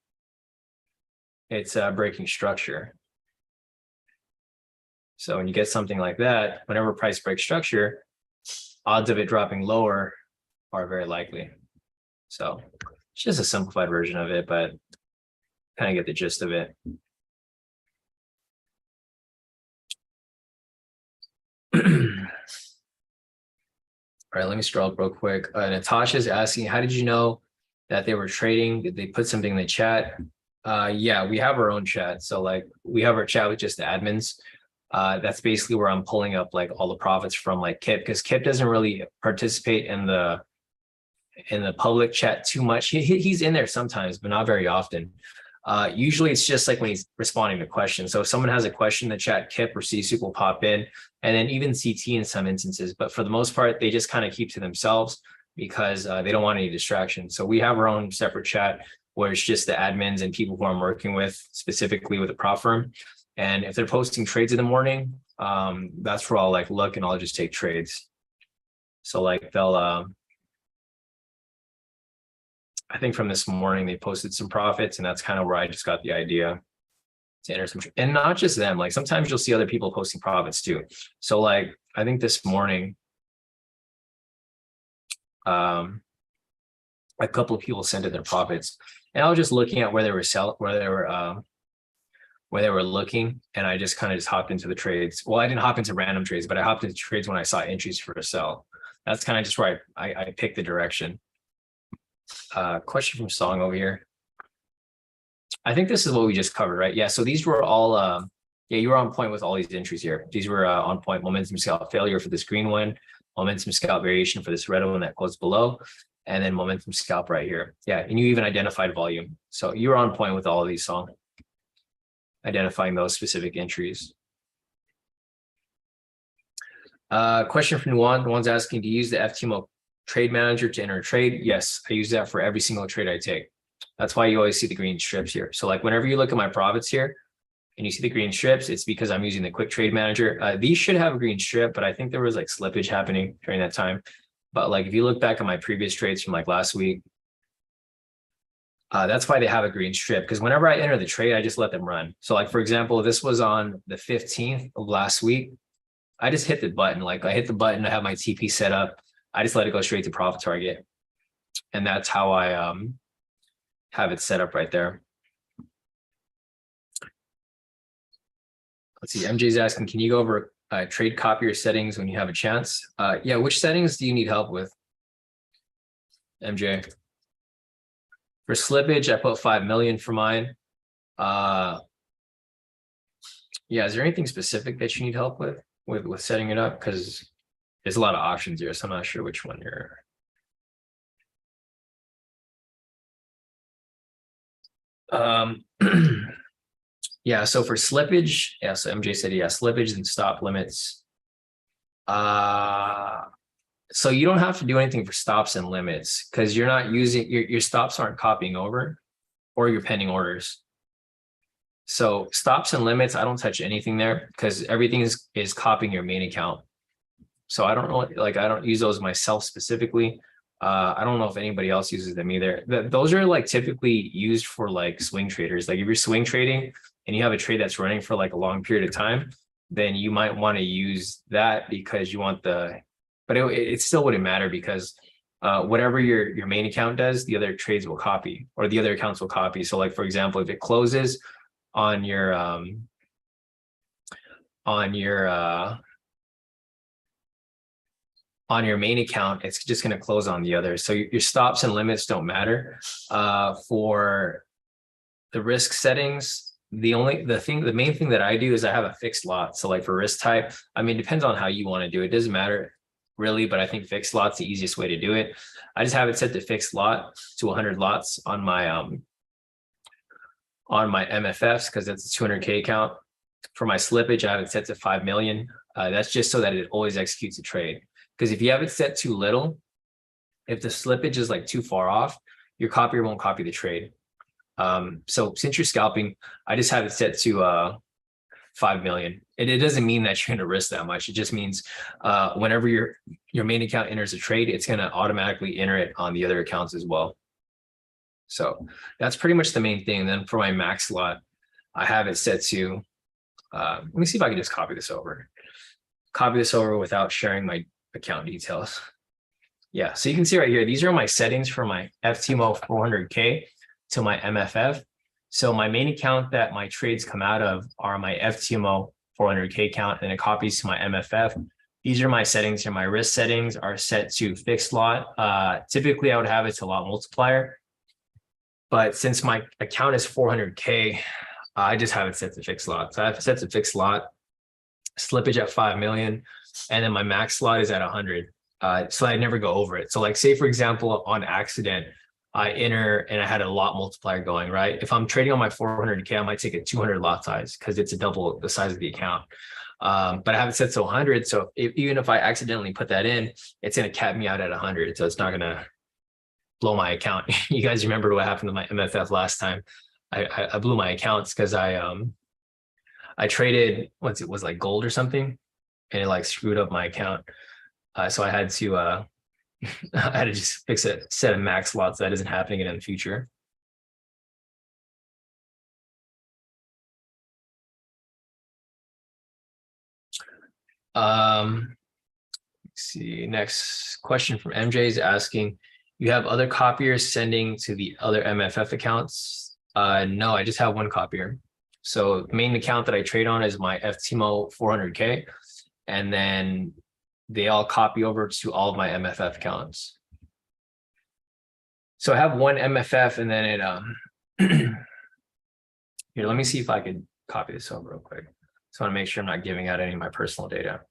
it's breaking structure. So when you get something like that, whenever price breaks structure, odds of it dropping lower are very likely. So it's just a simplified version of it, but kind of get the gist of it. All right, let me scroll up real quick. Natasha's asking, how did you know that they were trading? Did they put something in the chat? Yeah, we have our own chat. So like we have our chat with just the admins. That's basically where I'm pulling up like all the profits from like Kip, because Kip doesn't really participate in the public chat too much. He's in there sometimes, but not very often. Usually it's just like when he's responding to questions. So if someone has a question in the chat, Kip or CSUK will pop in, and then even CT in some instances. But for the most part, they just kind of keep to themselves because they don't want any distraction. So we have our own separate chat where it's just the admins and people who I'm working with, specifically with the prop firm. And if they're posting trades in the morning, that's where I'll like look and I'll just take trades. So like they'll, I think from this morning, they posted some profits, and that's kind of where I just got the idea to enter some, and not just them, like sometimes you'll see other people posting profits too. So like, I think this morning, a couple of people sent in their profits, and I was just looking at where they were where they were looking, and I just kind of just hopped into the trades. Well, I didn't hop into random trades, but I hopped into trades when I saw entries for a sell. That's kind of just where I picked the direction. Question from Song over here. I think this is what we just covered, right? Yeah, so these were all, yeah, you were on point with all these entries here. These were on point. Momentum scalp failure for this green one, momentum scalp variation for this red one that closed below, and then momentum scalp right here. Yeah, and you even identified volume. So you were on point with all of these, Song, identifying those specific entries. Question from Nuwan. Nuwan's asking, do you use the FTMO trade manager to enter a trade? Yes, I use that for every single trade I take. That's why you always see the green strips here. So like whenever you look at my profits here and you see the green strips, it's because I'm using the quick trade manager. These should have a green strip, but I think there was like slippage happening during that time. But like if you look back at my previous trades from like last week, that's why they have a green strip, because whenever I enter the trade, I just let them run. So like, for example, this was on the 15th of last week. I just hit the button. Like I hit the button, I have my TP set up. I just let it go straight to profit target. And that's how I have it set up right there. Let's see, MJ's asking, can you go over trade copier settings when you have a chance? Yeah, which settings do you need help with, MJ? For slippage, I put 5 million for mine. Yeah, is there anything specific that you need help with setting it up? Because there's a lot of options here, so I'm not sure which one you're. Yeah, so for slippage, yeah, so MJ said, yeah, slippage and stop limits. So you don't have to do anything for stops and limits because you're not using your stops aren't copying over or your pending orders. So stops and limits, I don't touch anything there because everything is copying your main account. So I don't know, like I don't use those myself specifically. I don't know if anybody else uses them either. Those are like typically used for like swing traders. Like if you're swing trading and you have a trade that's running for like a long period of time, then you might want to use that because you want the, but it still wouldn't matter because whatever your main account does, the other trades will copy or the other accounts will copy. So like, for example, if it closes on your main account, it's just going to close on the other. So your stops and limits don't matter. For the risk settings, the main thing that I do is I have a fixed lot. So like for risk type, I mean, it depends on how you want to do it. It doesn't matter really, but I think fixed lot's the easiest way to do it. I just have it set to fixed lot to 100 lots on my MFFs because that's a 200K account. For my slippage, I have it set to 5 million. That's just so that it always executes a trade. Because if you have it set too little, if the slippage is like too far off, your copier won't copy the trade. So since you're scalping, I just have it set to 5 million. And it doesn't mean that you're going to risk that much. It just means whenever your main account enters a trade, it's going to automatically enter it on the other accounts as well. So that's pretty much the main thing. And then for my max lot, I have it set to, let me see if I can just copy this over without sharing my account details. Yeah, so you can see right here, these are my settings for my FTMO 400K to my MFF. So my main account that my trades come out of are my FTMO 400K account, and it copies to my MFF. These are my settings here. My risk settings are set to fixed lot. Typically, I would have it to lot multiplier. But since my account is 400K, I just have it set to fixed lot. So I have it set to fixed lot, slippage at 5 million, and then my max slot is at 100. So I never go over it. So like say, for example, on accident, I enter and I had a lot multiplier going, right? If I'm trading on my 400K, I might take a 200 lot size because it's a double the size of the account. But I have it set to 100. So even if I accidentally put that in, it's going to cap me out at 100. So it's not going to blow my account. You guys remember what happened to my MFF last time? I blew my accounts because I traded once it was like gold or something, and it like screwed up my account. So I had to I had to just fix it, set a max lot so that isn't happening again in the future. Let's see. Next question from MJ is asking, you have other copiers sending to the other MFF accounts? No, I just have one copier. So the main account that I trade on is my FTMO 400K, and then they all copy over to all of my MFF accounts. So I have one MFF, and then it here, let me see if I could copy this over real quick. Just want to make sure I'm not giving out any of my personal data.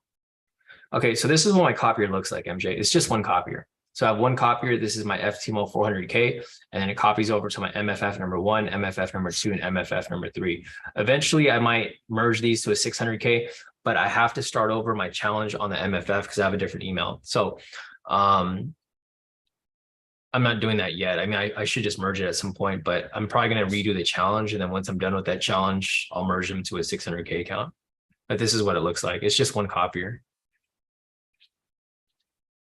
Okay, so this is what my copier looks like, MJ. It's just one copier. So I have one copier. This is my FTMO 400K, and then it copies over to my MFF number 1, MFF number 2, and MFF number 3. Eventually, I might merge these to a 600K, but I have to start over my challenge on the MFF because I have a different email. So I'm not doing that yet. I mean, I should just merge it at some point, but I'm probably going to redo the challenge. And then once I'm done with that challenge, I'll merge them to a 600K account. But this is what it looks like. It's just one copier.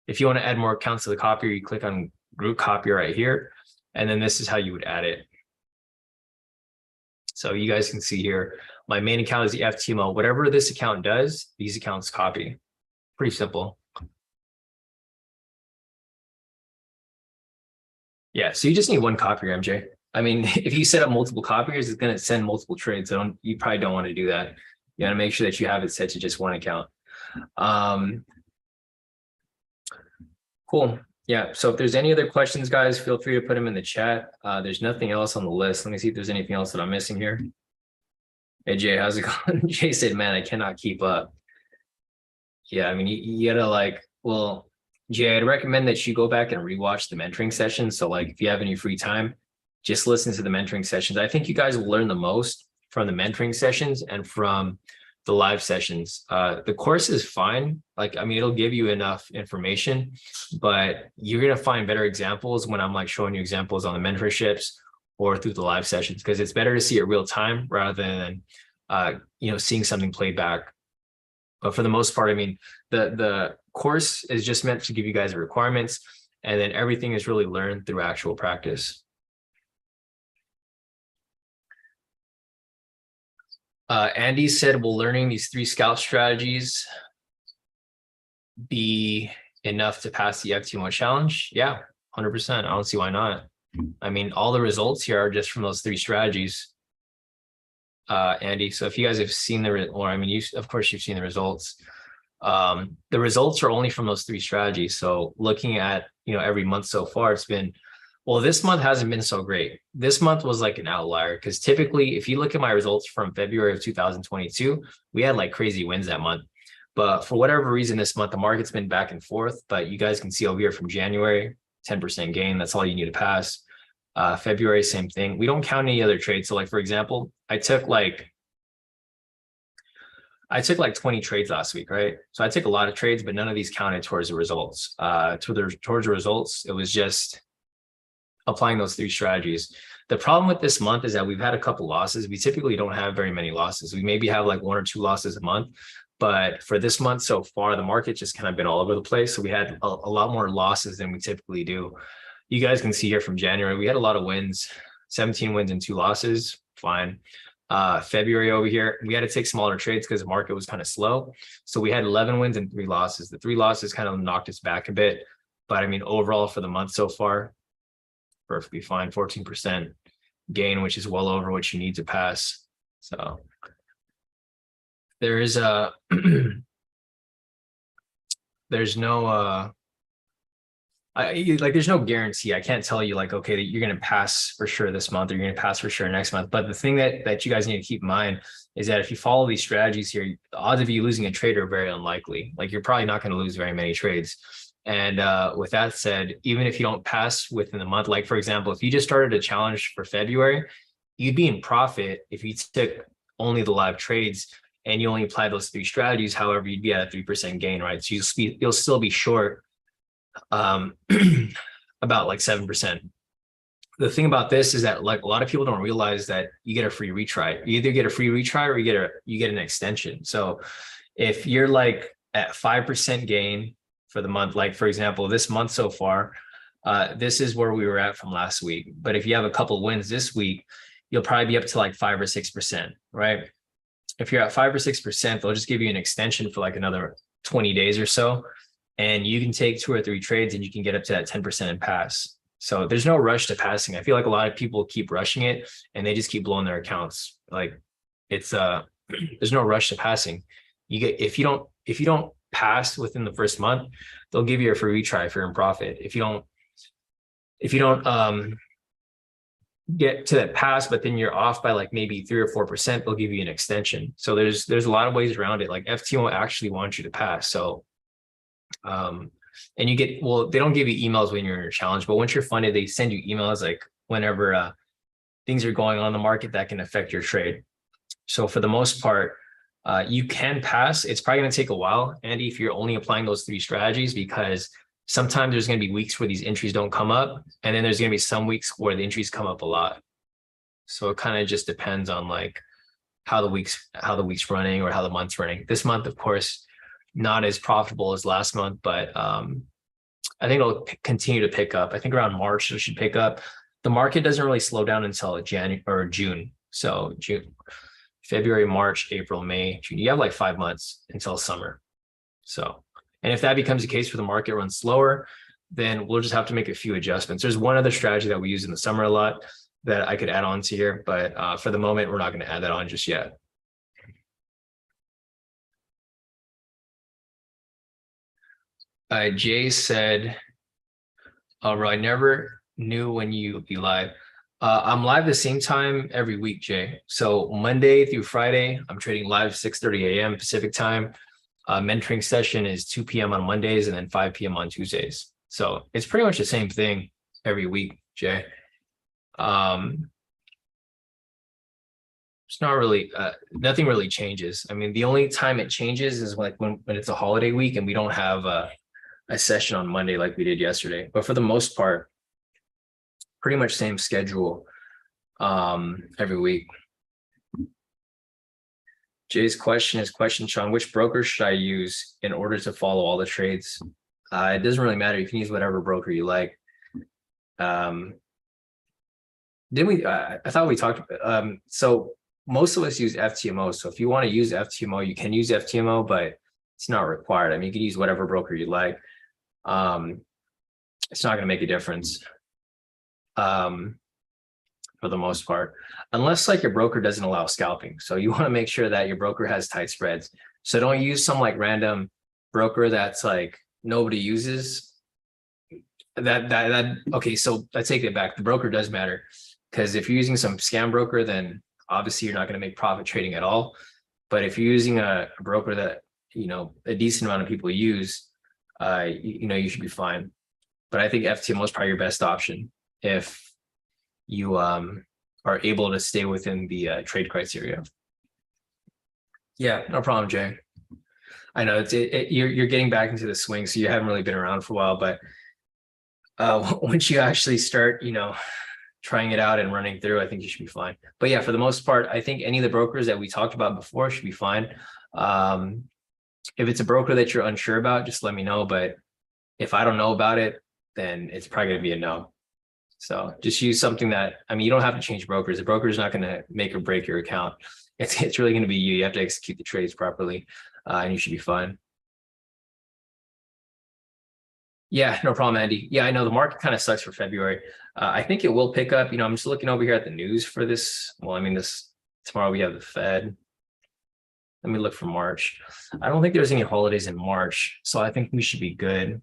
If you want to add more accounts to the copier, you click on group copier right here. And then this is how you would add it. So you guys can see here, my main account is the FTMO. Whatever this account does, these accounts copy. Pretty simple. Yeah, so you just need one copier, MJ. I mean, if you set up multiple copiers, it's going to send multiple trades. So you probably don't want to do that. You got to make sure that you have it set to just one account. Cool. Yeah. So if there's any other questions, guys, feel free to put them in the chat. There's nothing else on the list. Let me see if there's anything else that I'm missing here. Hey, Jay, how's it going? Jay said, man, I cannot keep up. Yeah, I mean, you gotta like, well, Jay, I'd recommend that you go back and rewatch the mentoring sessions. So like, if you have any free time, just listen to the mentoring sessions. I think you guys will learn the most from the mentoring sessions and from the live sessions. The course is fine. Like, I mean, it'll give you enough information, but you're going to find better examples when I'm like showing you examples on the mentorships or through the live sessions, because it's better to see it real time rather than, seeing something played back. But for the most part, I mean, the course is just meant to give you guys the requirements, and then everything is really learned through actual practice. Andy said, will learning these 3 scalp strategies be enough to pass the FTMO challenge? Yeah, 100%. I don't see why not. I mean, all the results here are just from those 3 strategies, Andy. So if you guys have seen of course you've seen the results. The results are only from those 3 strategies. So looking at, every month so far, it's been, well, this month hasn't been so great. This month was like an outlier because typically if you look at my results from February of 2022, we had like crazy wins that month. But for whatever reason, this month, the market's been back and forth. But you guys can see over here from January, 10% gain. That's all you need to pass. February, same thing. We don't count any other trades. So like, for example, I took like 20 trades last week, right? So I took a lot of trades, but none of these counted towards the results. Towards the results, it was just applying those 3 strategies. The problem with this month is that we've had a couple losses. We typically don't have very many losses. We maybe have like 1 or 2 losses a month, but for this month so far, the market just kind of been all over the place. So we had a lot more losses than we typically do. You guys can see here from January, we had a lot of wins, 17 wins and 2 losses, fine. February over here, we had to take smaller trades because the market was kind of slow. So we had 11 wins and 3 losses. The 3 losses kind of knocked us back a bit. But I mean, overall for the month so far, perfectly fine, 14% gain, which is well over what you need to pass. So there is there's no like there's no guarantee. I can't tell you like, okay, that you're going to pass for sure this month or you're going to pass for sure next month. But the thing that you guys need to keep in mind is that if you follow these strategies here, the odds of you losing a trade are very unlikely. Like you're probably not going to lose very many trades. And with that said, even if you don't pass within the month, like for example, if you just started a challenge for February, you'd be in profit if you took only the live trades and you only apply those three strategies. However, you'd be at a 3% gain, right? So you'll still be short um about like 7%. The thing about this is that like a lot of people don't realize that you get a free retry. You either get a free retry or you get an extension. So if you're like at 5% gain for the month, like for example, this month so far, this is where we were at from last week. But if you have a couple wins this week, you'll probably be up to like 5 or 6%, right? If you're at 5 or 6%, they'll just give you an extension for like another 20 days or so. And you can take 2 or 3 trades and you can get up to that 10% and pass. So there's no rush to passing. I feel like a lot of people keep rushing it and they just keep blowing their accounts. Like it's there's no rush to passing. You get if you don't pass within the first month, they'll give you a free retry if you're in profit. If you don't get to that pass, but then you're off by like maybe 3 or 4%, they'll give you an extension. So there's a lot of ways around it. Like FTMO actually wants you to pass. So and you get, well, they don't give you emails when you're in your challenge, but once you're funded, they send you emails like whenever things are going on in the market that can affect your trade. So for the most part, you can pass. It's probably going to take a while, Andy, if you're only applying those 3 strategies, because sometimes there's going to be weeks where these entries don't come up, and then there's going to be some weeks where the entries come up a lot. So it kind of just depends on like how the week's running or how the month's running. This month, of course, not as profitable as last month, but I think it'll continue to pick up. I think around March it should pick up. The market doesn't really slow down until January or June. So June, February, March, April, May, June. You have like 5 months until summer. So, and if that becomes the case where the market runs slower, then we'll just have to make a few adjustments. There's one other strategy that we use in the summer a lot that I could add on to here, but for the moment, we're not going to add that on just yet. Jay said, I never knew when you'd be live. I'm live the same time every week, Jay. So Monday through Friday, I'm trading live 6:30 a.m. Pacific time. Mentoring session is 2 p.m. on Mondays and then 5 p.m. on Tuesdays. So it's pretty much the same thing every week, Jay. It's not really, nothing really changes. I mean, the only time it changes is like when it's a holiday week and we don't have a session on Monday like we did yesterday. But for the most part, pretty much same schedule every week. Jay's question is, Sean, which broker should I use in order to follow all the trades? It doesn't really matter. You can use whatever broker you like. Didn't we? I thought we talked. So most of us use FTMO. So if you want to use FTMO, you can use FTMO, but it's not required. I mean, you can use whatever broker you like. It's not going to make a difference for the most part, unless like your broker doesn't allow scalping. So you want to make sure that your broker has tight spreads. So don't use some like random broker that's like nobody uses. Okay, so I take it back. The broker does matter, because if you're using some scam broker, then obviously you're not going to make profit trading at all. But if you're using a broker that, you know, a decent amount of people use, you should be fine. But I think FTMO is probably your best option if you are able to stay within the trade criteria. Yeah, no problem, Jay. I know you're getting back into the swing, so you haven't really been around for a while, but once you actually start, trying it out and running through, I think you should be fine. But yeah, for the most part, I think any of the brokers that we talked about before should be fine. If it's a broker that you're unsure about, just let me know. But if I don't know about it, then it's probably going to be a no. So just use something that, I mean, you don't have to change brokers. The broker is not going to make or break your account. It's really going to be you. You have to execute the trades properly, and you should be fine. Yeah, no problem, Andy. Yeah, I know the market kind of sucks for February. I think it will pick up. I'm just looking over here at the news for this. Well, I mean, tomorrow we have the Fed. Let me look for March. I don't think there's any holidays in March, so I think we should be good.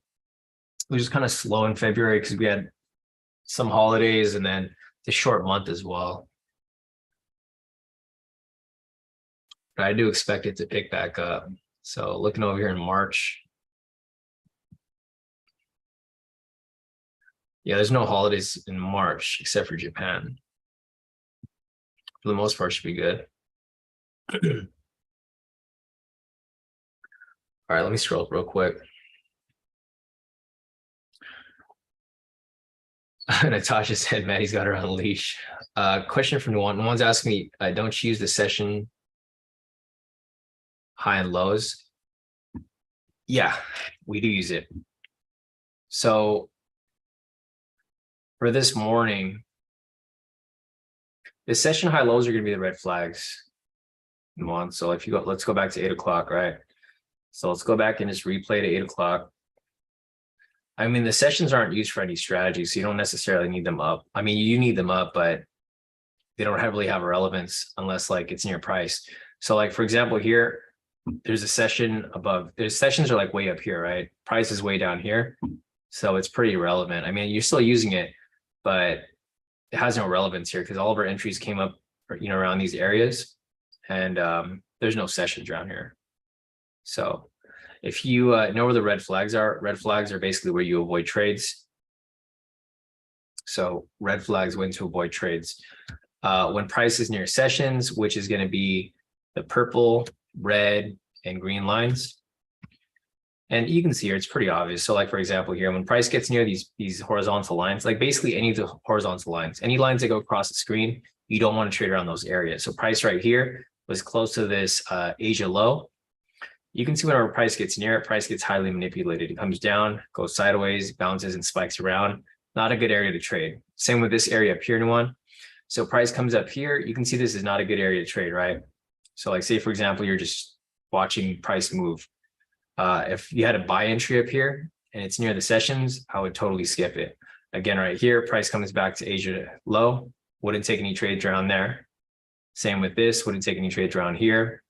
was just kind of slow in February because we had some holidays and then the short month as well. But I do expect it to pick back up. So looking over here in March. Yeah, there's no holidays in March except for Japan. For the most part, should be good. All right, let me scroll up real quick. Natasha said Maddie's got her on a leash. Question from Nuwan. Nuwan's asking me, don't you use the session high and lows? Yeah, we do use it. So for this morning, the session high lows are going to be the red flags. Nuwan. So if you go, let's go back to 8 o'clock, right? So let's go back and just replay to 8 o'clock. I mean, the sessions aren't used for any strategy, so you don't necessarily need them up. I mean, you need them up, but they don't really have a relevance unless like it's in your price. So like, for example, here, there's a session above, there's sessions are like way up here, right? Price is way down here. So it's pretty irrelevant. I mean, you're still using it, but it has no relevance here because all of our entries came up, around these areas, and there's no sessions around here. So if you know where the red flags are basically where you avoid trades. So red flags when to avoid trades. When price is near sessions, which is going to be the purple, red, and green lines. And you can see here, it's pretty obvious. So like, for example, here, when price gets near these horizontal lines, like basically any of the horizontal lines, any lines that go across the screen, you don't want to trade around those areas. So price right here was close to this Asia low. You can see whenever price gets near it, price gets highly manipulated. It comes down, goes sideways, bounces and spikes around. Not a good area to trade. Same with this area up here, Nuwan. So price comes up here. You can see this is not a good area to trade, right? So like say, for example, you're just watching price move. If you had a buy entry up here and it's near the sessions, I would totally skip it. Again, right here, price comes back to Asia low. Wouldn't take any trades around there. Same with this, wouldn't take any trades around here,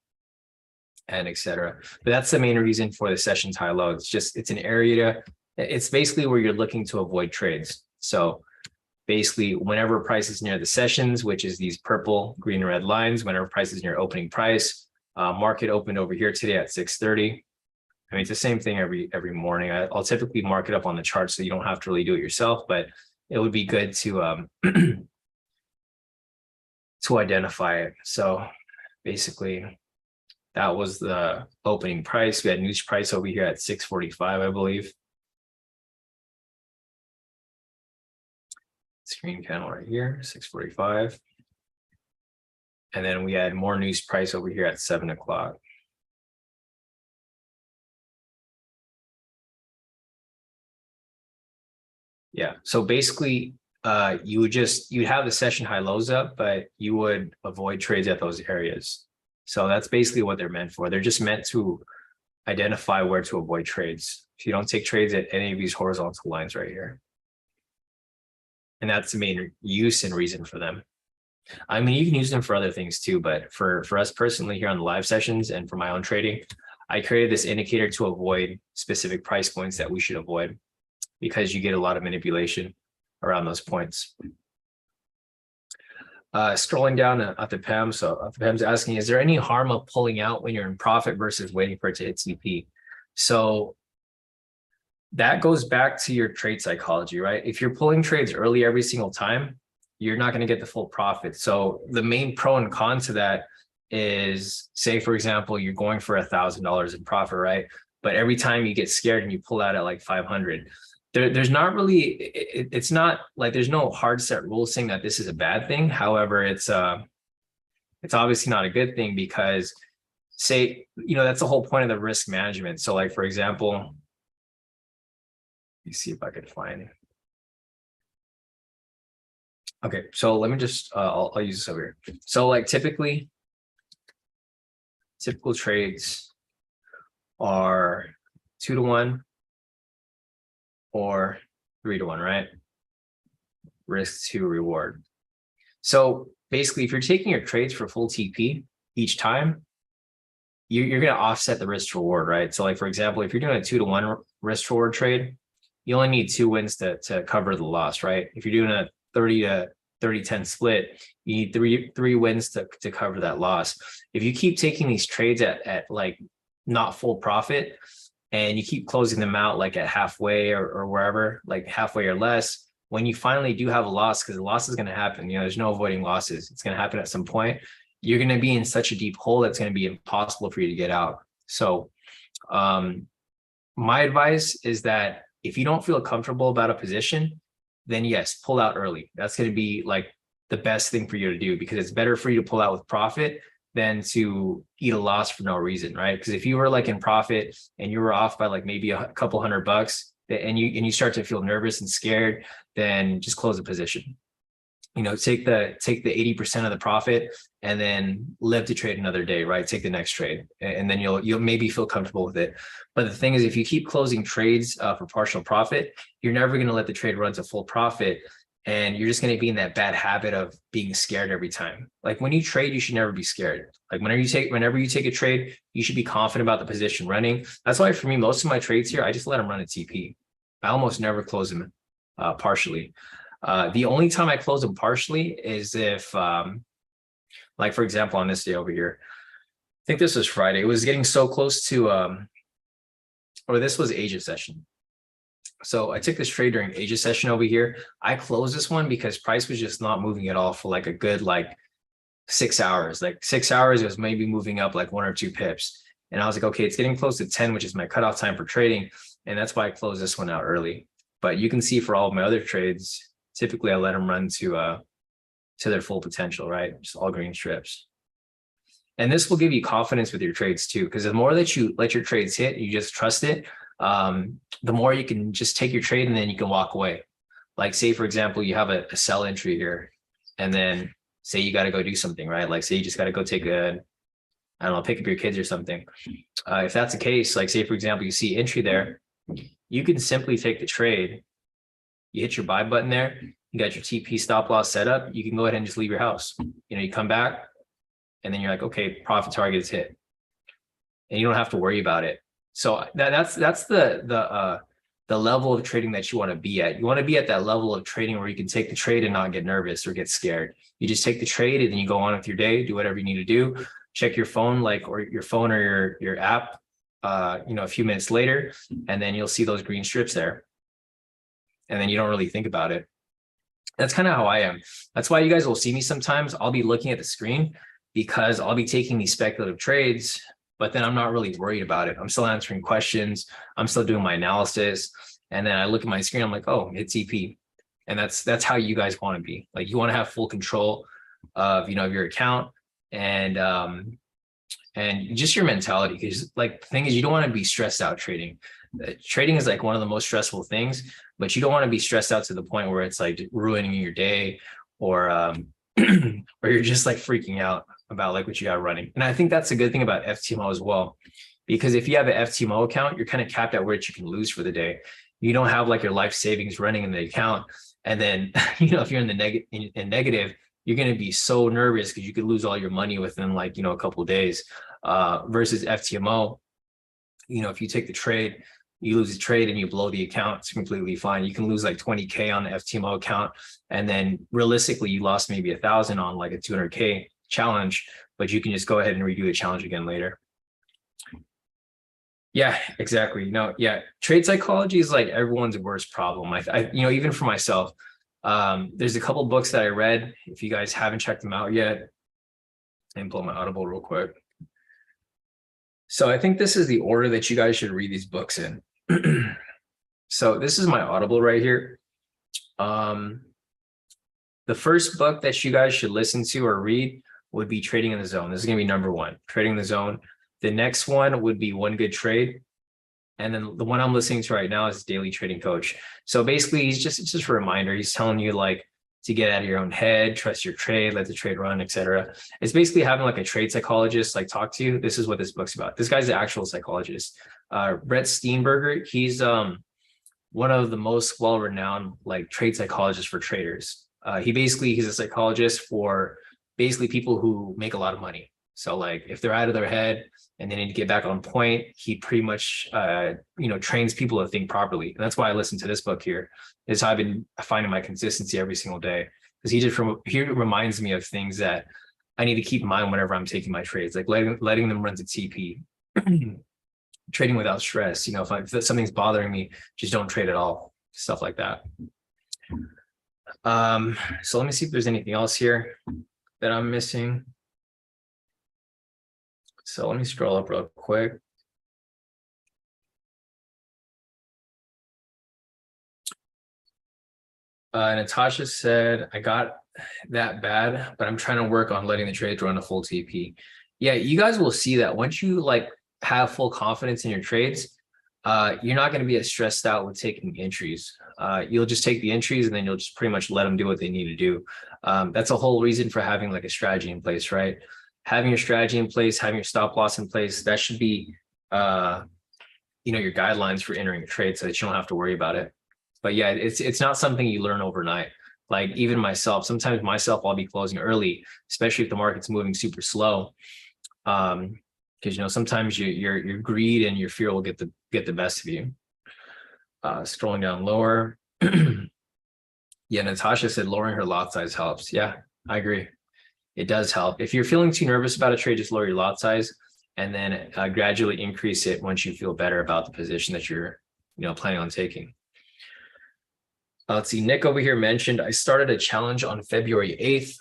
and etc. But that's the main reason for the sessions high low. It's an area, it's basically where you're looking to avoid trades. So basically whenever price is near the sessions, which is these purple, green, and red lines, whenever price is near opening price, market opened over here today at 6:30. I mean, it's the same thing every morning. I'll typically mark it up on the chart so you don't have to really do it yourself, but it would be good to to identify it. So basically, that was the opening price. We had news price over here at 6:45, I believe. Screen candle right here, 6:45. And then we had more news price over here at 7 o'clock. Yeah, so basically, you'd have the session high lows up, but you would avoid trades at those areas. So that's basically what they're meant for. They're just meant to identify where to avoid trades. So you don't take trades at any of these horizontal lines right here. And that's the main use and reason for them. I mean, you can use them for other things too, but for us personally here on the live sessions and for my own trading, I created this indicator to avoid specific price points that we should avoid, because you get a lot of manipulation around those points. Scrolling down at the PEM, so the PEM's asking, is there any harm of pulling out when you're in profit versus waiting for it to hit CP? So that goes back to your trade psychology, right? If you're pulling trades early every single time, you're not going to get the full profit. So the main pro and con to that is, say, for example, you're going for $1,000 in profit, right? But every time you get scared and you pull out at like 500, there's not really, it's not like there's no hard set rule saying that this is a bad thing. However, it's obviously not a good thing because, say, that's the whole point of the risk management. So like, for example, let me see if I could find it. Okay, so let me just, I'll use this over here. So like typical trades are 2-to-1 or 3-to-1, right? Risk to reward. So basically, if you're taking your trades for full TP each time, you're going to offset the risk to reward, right? So like, for example, if you're doing a 2-to-1 risk to reward trade, you only need 2 wins to cover the loss, right? If you're doing a 30 to 30-10 split, you need three wins to cover that loss. If you keep taking these trades at like not full profit, and you keep closing them out like at halfway or wherever, like halfway or less, when you finally do have a loss, because the loss is going to happen, there's no avoiding losses. It's going to happen at some point. You're going to be in such a deep hole that's going to be impossible for you to get out. So my advice is that if you don't feel comfortable about a position, then yes, pull out early. That's going to be like the best thing for you to do, because it's better for you to pull out with profit than to eat a loss for no reason, right? Because if you were like in profit and you were off by like maybe a couple $100, and you start to feel nervous and scared, then just close the position. Take the 80% of the profit and then live to trade another day, right? Take the next trade, and then you'll maybe feel comfortable with it. But the thing is, if you keep closing trades for partial profit, you're never going to let the trade run to full profit, and you're just going to be in that bad habit of being scared every time. Like when you trade, you should never be scared. Like whenever you take a trade, you should be confident about the position running. That's why for me, most of my trades here, I just let them run a TP. I almost never close them partially. The only time I close them partially is if, like for example, on this day over here, I think this was Friday. It was getting so close to, or this was Asia session. So I took this trade during Asia session over here. I closed this one because price was just not moving at all for like a good 6 hours. Like 6 hours, it was maybe moving up like 1 or 2 pips. And I was like, okay, it's getting close to 10, which is my cutoff time for trading. And that's why I closed this one out early. But you can see for all of my other trades, typically I let them run to their full potential, right? Just all green strips. And this will give you confidence with your trades too, because the more that you let your trades hit, you just trust it, the more you can just take your trade and then you can walk away. Like say, for example, you have a sell entry here, and then say you got to go do something, right? Like say you just got to go take I don't know, pick up your kids or something. If that's the case, like say, for example, you see entry there, you can simply take the trade. You hit your buy button there, you got your TP stop loss set up, you can go ahead and just leave your house. You come back and then you're like, okay, profit target is hit. And you don't have to worry about it. So that's the level of trading that you want to be at. You want to be at that level of trading where you can take the trade and not get nervous or get scared. You just take the trade and then you go on with your day, do whatever you need to do. Check your phone, or your app, a few minutes later, and then you'll see those green strips there. And then you don't really think about it. That's kind of how I am. That's why you guys will see me sometimes. I'll be looking at the screen because I'll be taking these speculative trades, but then I'm not really worried about it. I'm still answering questions. I'm still doing my analysis. And then I look at my screen, I'm like, oh, it's EP. And that's how you guys want to be. Like you want to have full control of, your account and just your mentality. Because like the thing is, you don't want to be stressed out trading. Trading is like one of the most stressful things, but you don't want to be stressed out to the point where it's like ruining your day or or you're just like freaking out about like what you got running. And I think that's a good thing about FTMO as well, because if you have an FTMO account, you're kind of capped at where you can lose for the day. You don't have like your life savings running in the account. And then, if you're in the negative, you're going to be so nervous because you could lose all your money within like, a couple of days versus FTMO. If you take the trade, you lose the trade and you blow the account, it's completely fine. You can lose like 20K on the FTMO account. And then realistically, you lost maybe 1,000 on like a 200K challenge, but you can just go ahead and redo the challenge again later. Yeah, exactly. No, yeah. Trade psychology is like everyone's worst problem. I even for myself, there's a couple books that I read. If you guys haven't checked them out yet, and pull my Audible real quick. So I think this is the order that you guys should read these books in. So this is my Audible right here. The first book that you guys should listen to or read would be Trading in the Zone. This is going to be number 1, Trading in the Zone. The next one would be One Good Trade. And then the one I'm listening to right now is Daily Trading Coach. So basically, it's just a reminder. He's telling you like to get out of your own head, trust your trade, let the trade run, etc. It's basically having like a trade psychologist like talk to you. This is what this book's about. This guy's an actual psychologist. Brett Steenberger, he's one of the most well-renowned like trade psychologists for traders. He's a psychologist for basically people who make a lot of money. So like if they're out of their head and they need to get back on point, he pretty much trains people to think properly. And that's why I listen to this book here, is how I've been finding my consistency every single day. Because he reminds me of things that I need to keep in mind whenever I'm taking my trades, like letting them run to TP, trading without stress. If something's bothering me, just don't trade at all, stuff like that. So let me see if there's anything else here that I'm missing. So let me scroll up real quick. Natasha said, I got that bad, but I'm trying to work on letting the trades run a full TP. Yeah, you guys will see that once you like have full confidence in your trades, you're not going to be as stressed out with taking entries. You'll just take the entries and then you'll just pretty much let them do what they need to do. That's a whole reason for having like a strategy in place, right? Having your strategy in place, having your stop loss in place, that should be, your guidelines for entering a trade so that you don't have to worry about it. But yeah, it's not something you learn overnight. Like even sometimes I'll be closing early, especially if the market's moving super slow. Because sometimes your greed and your fear will get the best of you. Scrolling down lower. Yeah, Natasha said lowering her lot size helps. Yeah, I agree. It does help. If you're feeling too nervous about a trade, just lower your lot size and then gradually increase it once you feel better about the position that you're planning on taking. Let's see, Nick over here mentioned, I started a challenge on February 8th.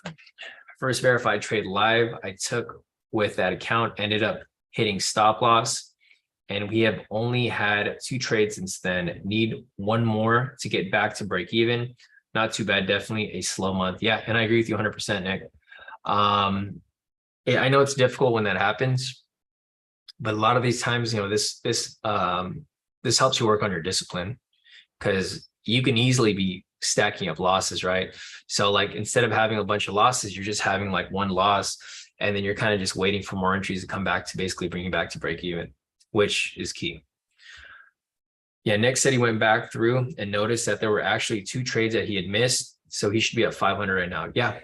First verified trade live I took with that account, ended up hitting stop loss. And we have only had 2 trades since then. Need one more to get back to break even. Not too bad, definitely a slow month. Yeah, and I agree with you 100%, Nick. I know it's difficult when that happens, but a lot of these times, this helps you work on your discipline, because you can easily be stacking up losses, right? So like instead of having a bunch of losses, you're just having like one loss, and then you're kind of just waiting for more entries to come back to basically bring you back to break even, which is key. Yeah, Nick said he went back through and noticed that there were actually 2 trades that he had missed. So he should be at 500 right now. Yeah,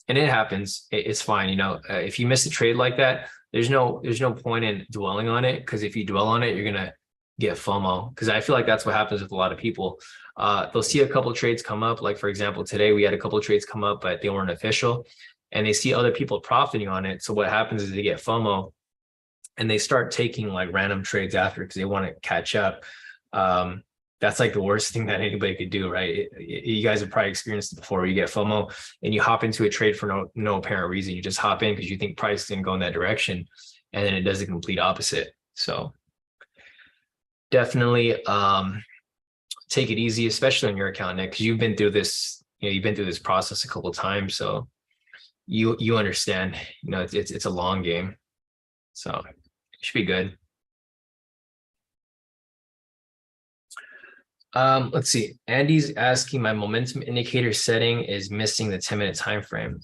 and it happens. It's fine. If you miss a trade like that, there's no point in dwelling on it, because if you dwell on it, you're going to get FOMO, because I feel like that's what happens with a lot of people. They'll see a couple of trades come up. Like, for example, today we had a couple of trades come up, but they weren't official, and they see other people profiting on it. So what happens is they get FOMO and they start taking like random trades after, because they want to catch up. That's like the worst thing that anybody could do, right? You guys have probably experienced it before. You get FOMO and you hop into a trade for no apparent reason. You just hop in because you think price didn't go in that direction, and then it does the complete opposite. So definitely take it easy, especially on your account, Nick, because you've been through this. You've been through this process a couple of times, so you understand. It's a long game, so it should be good. Let's see. Andy's asking, my momentum indicator setting is missing the 10-minute time frame.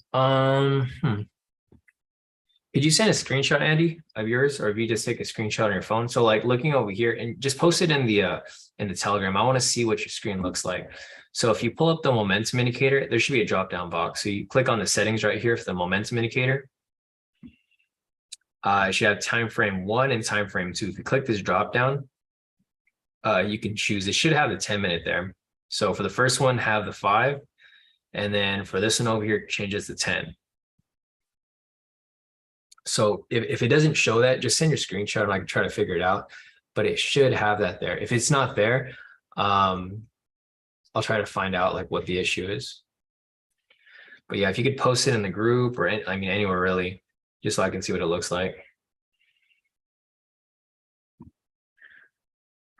Could you send a screenshot, Andy, of yours, or if you just take a screenshot on your phone? So like looking over here, and just post it in the Telegram. I want to see what your screen looks like. So if you pull up the momentum indicator, there should be a drop down box. So you click on the settings right here for the momentum indicator. It should have time frame 1 and time frame 2. If you click this drop down, you can choose. It should have the 10-minute there. So for the first one, have the 5, and then for this one over here, change it to 10. So if it doesn't show that, just send your screenshot and I can try to figure it out. But it should have that there. If it's not there, I'll try to find out like what the issue is. But yeah, if you could post it in the group or anywhere really, just so I can see what it looks like.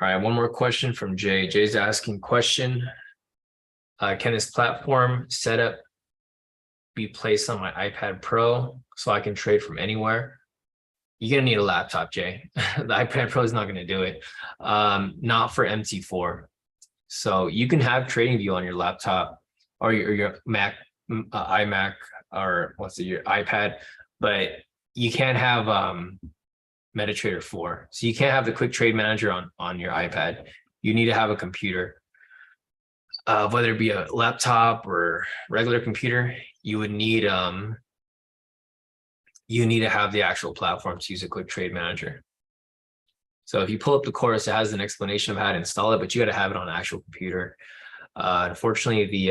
All right, one more question from Jay. Jay's asking question. Can this platform setup be placed on my iPad Pro so I can trade from anywhere? You're gonna need a laptop, Jay. The iPad Pro is not gonna do it. Not for MT4. So you can have TradingView on your laptop or your Mac, iMac, or your iPad, but you can't have MetaTrader 4. So you can't have the Quick Trade Manager on your iPad. You need to have a computer. Whether it be a laptop or regular computer, you would need you need to have the actual platform to use a quick trade manager. So if you pull up the course, it has an explanation of how to install it, but you got to have it on an actual computer. Unfortunately, the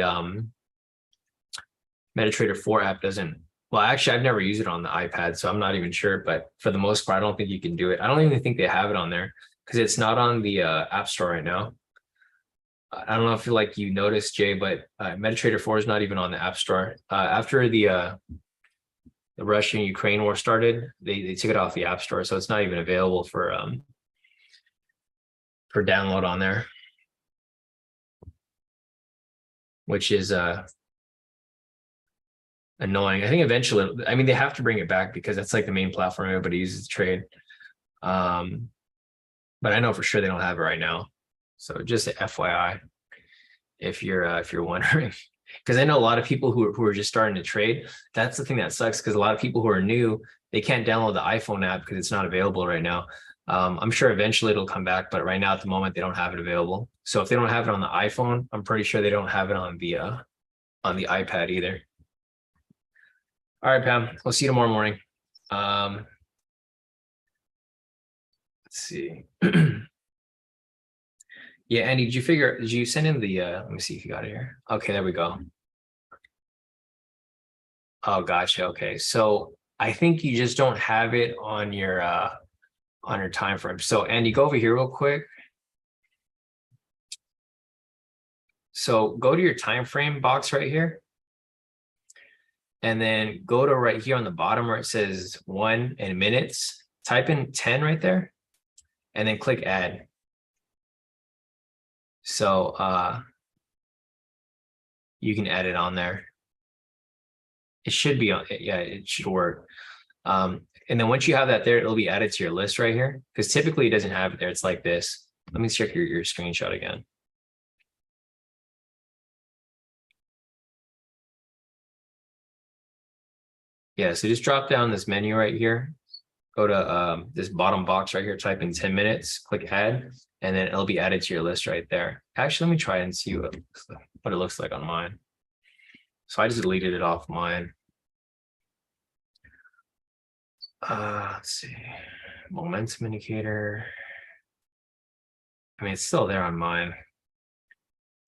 MetaTrader 4 app doesn't. Well, actually, I've never used it on the iPad, so I'm not even sure. But for the most part, I don't think you can do it. I don't even think they have it on there because it's not on the App Store right now. I don't know if you noticed, Jay, but MetaTrader 4 is not even on the App Store. After the Russia-Ukraine war started, they took it off the App Store, so it's not even available for download on there, which is annoying. I think eventually, I mean, they have to bring it back because that's like the main platform everybody uses to trade. But I know for sure they don't have it right now. So just FYI, if you're wondering, because I know a lot of people who are just starting to trade. That's the thing that sucks, because a lot of people who are new, they can't download the iPhone app because it's not available right now. I'm sure eventually it'll come back, but right now at the moment they don't have it available. So if they don't have it on the iPhone, I'm pretty sure they don't have it on the iPad either. All right, Pam, we'll see you tomorrow morning. Let's see. Yeah, Andy, did you send in the, let me see if you got it here. Okay, there we go. Oh, gotcha. Okay. So I think you just don't have it on your time frame. So Andy, go over here real quick. So go to your time frame box right here. And then go to right here on the bottom where it says 1 and minutes. Type in 10 right there. And then click add. So you can add it on there. It should be on, yeah, it should work. And then once you have that there, it'll be added to your list right here, because typically it doesn't have it there. It's like this. Let me check your screenshot again. Yeah, so just drop down this menu right here. Go to this bottom box right here, type in 10 minutes, click add, and then it'll be added to your list right there. Actually, let me try and see what it looks like on mine. So I just deleted it off mine. Let's see, momentum indicator. I mean, it's still there on mine.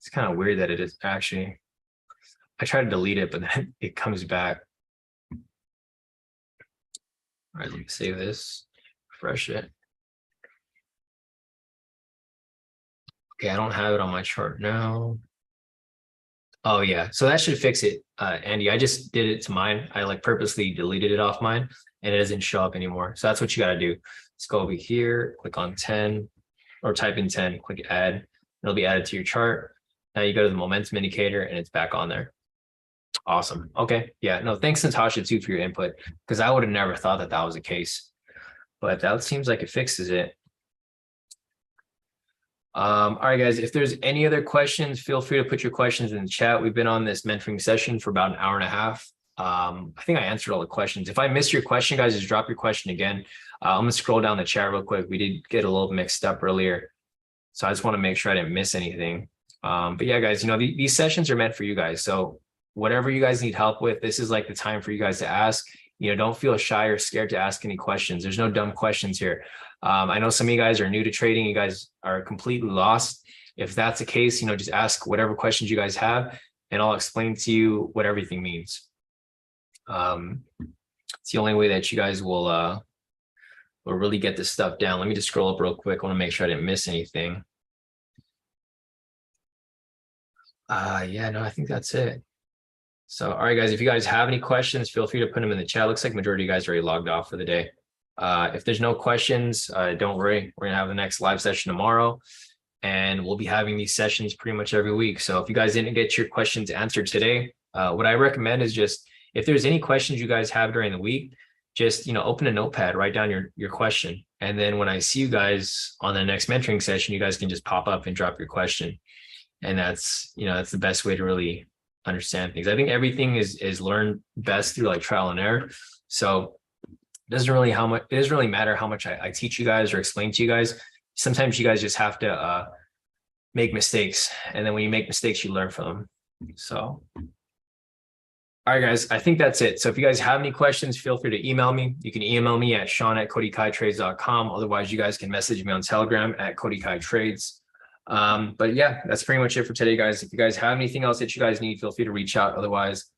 It's kind of weird that it is actually, I tried to delete it, but then it comes back. All right, let me save this, refresh it. Okay, I don't have it on my chart now. Oh yeah, so that should fix it, Andy. I just did it to mine. I purposely deleted it off mine, and it doesn't show up anymore. So that's what you got to do. Let's go over here, click on 10, or type in 10, click add. It'll be added to your chart. Now you go to the momentum indicator, and it's back on there. Awesome. Okay. Yeah. No, thanks, Natasha, too, for your input, because I would have never thought that was the case, but that seems like it fixes it. All right, guys, if there's any other questions, feel free to put your questions in the chat. We've been on this mentoring session for about an hour and a half. I think I answered all the questions. If I missed your question, guys, just drop your question again. I'm going to scroll down the chat real quick. We did get a little mixed up earlier, so I just want to make sure I didn't miss anything. But yeah, guys, these sessions are meant for you guys. So whatever you guys need help with, this is like the time for you guys to ask. Don't feel shy or scared to ask any questions. There's no dumb questions here. I know some of you guys are new to trading. You guys are completely lost. If that's the case, just ask whatever questions you guys have, and I'll explain to you what everything means. It's the only way that you guys will really get this stuff down. Let me just scroll up real quick. I want to make sure I didn't miss anything. Yeah, no, I think that's it. So, all right, guys, if you guys have any questions, feel free to put them in the chat. Looks like majority of you guys already logged off for the day. If there's no questions, don't worry. We're gonna have the next live session tomorrow, and we'll be having these sessions pretty much every week. So if you guys didn't get your questions answered today, what I recommend is just, if there's any questions you guys have during the week, just open a notepad, write down your question, and then when I see you guys on the next mentoring session, you guys can just pop up and drop your question. And that's that's the best way to really understand things. I think everything is learned best through trial and error. So it doesn't really matter how much I teach you guys or explain to you guys. Sometimes you guys just have to make mistakes, and then when you make mistakes, you learn from them. So All right, guys, I think that's it. So if you guys have any questions, feel free to email me. You can email me at sean@kodikaitrades.com. Otherwise, you guys can message me on Telegram at kodikaitrades. But yeah, that's pretty much it for today, guys. If you guys have anything else that you guys need, feel free to reach out. Otherwise,